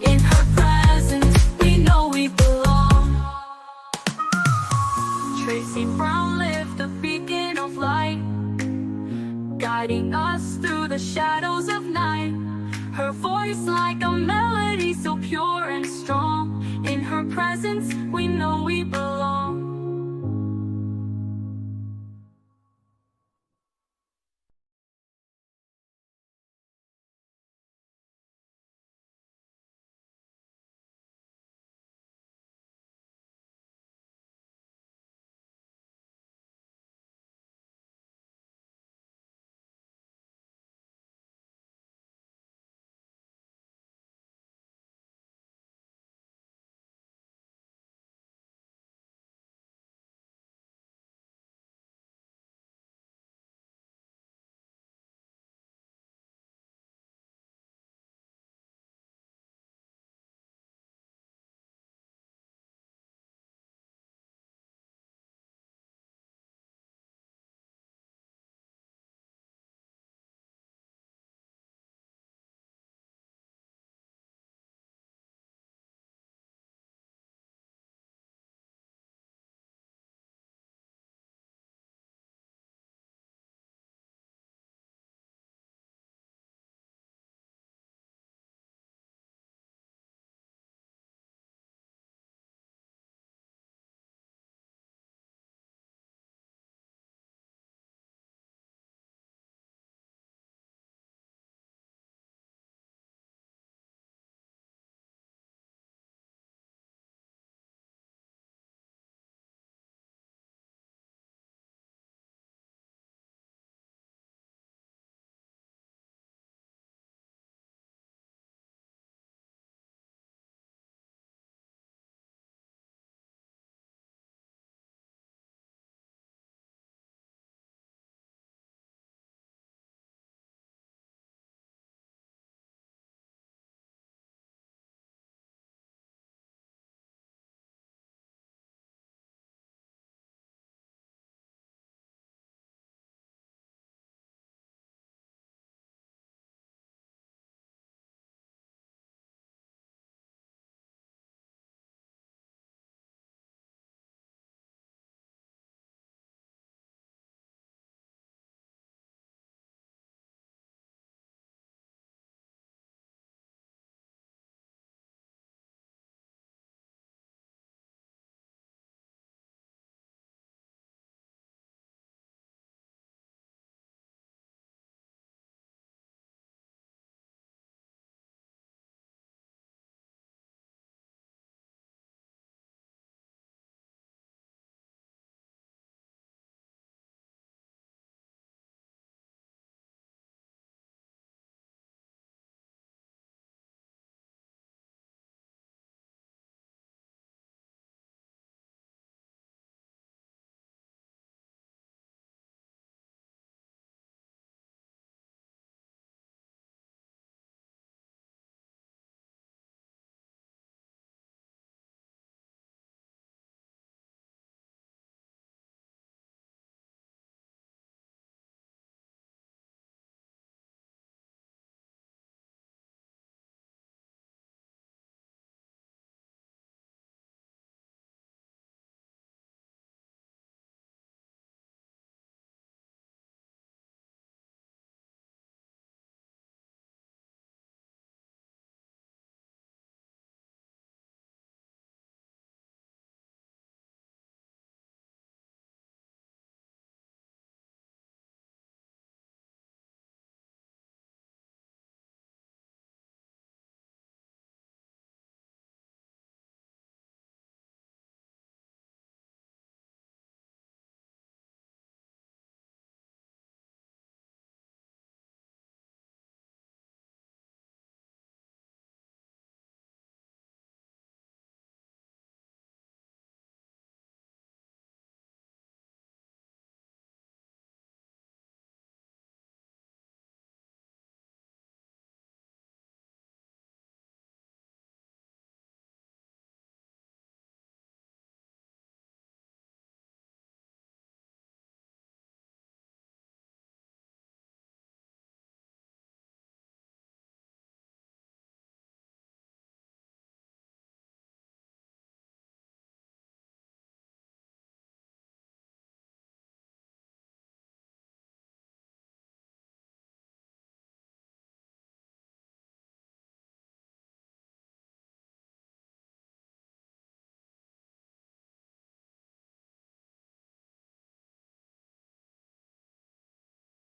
In her presence, we know we belong. Tracy Brown lived the beacon of light, guiding us through the shadows of night. Her voice like a melody so pure and strong. In her presence, we know we belong.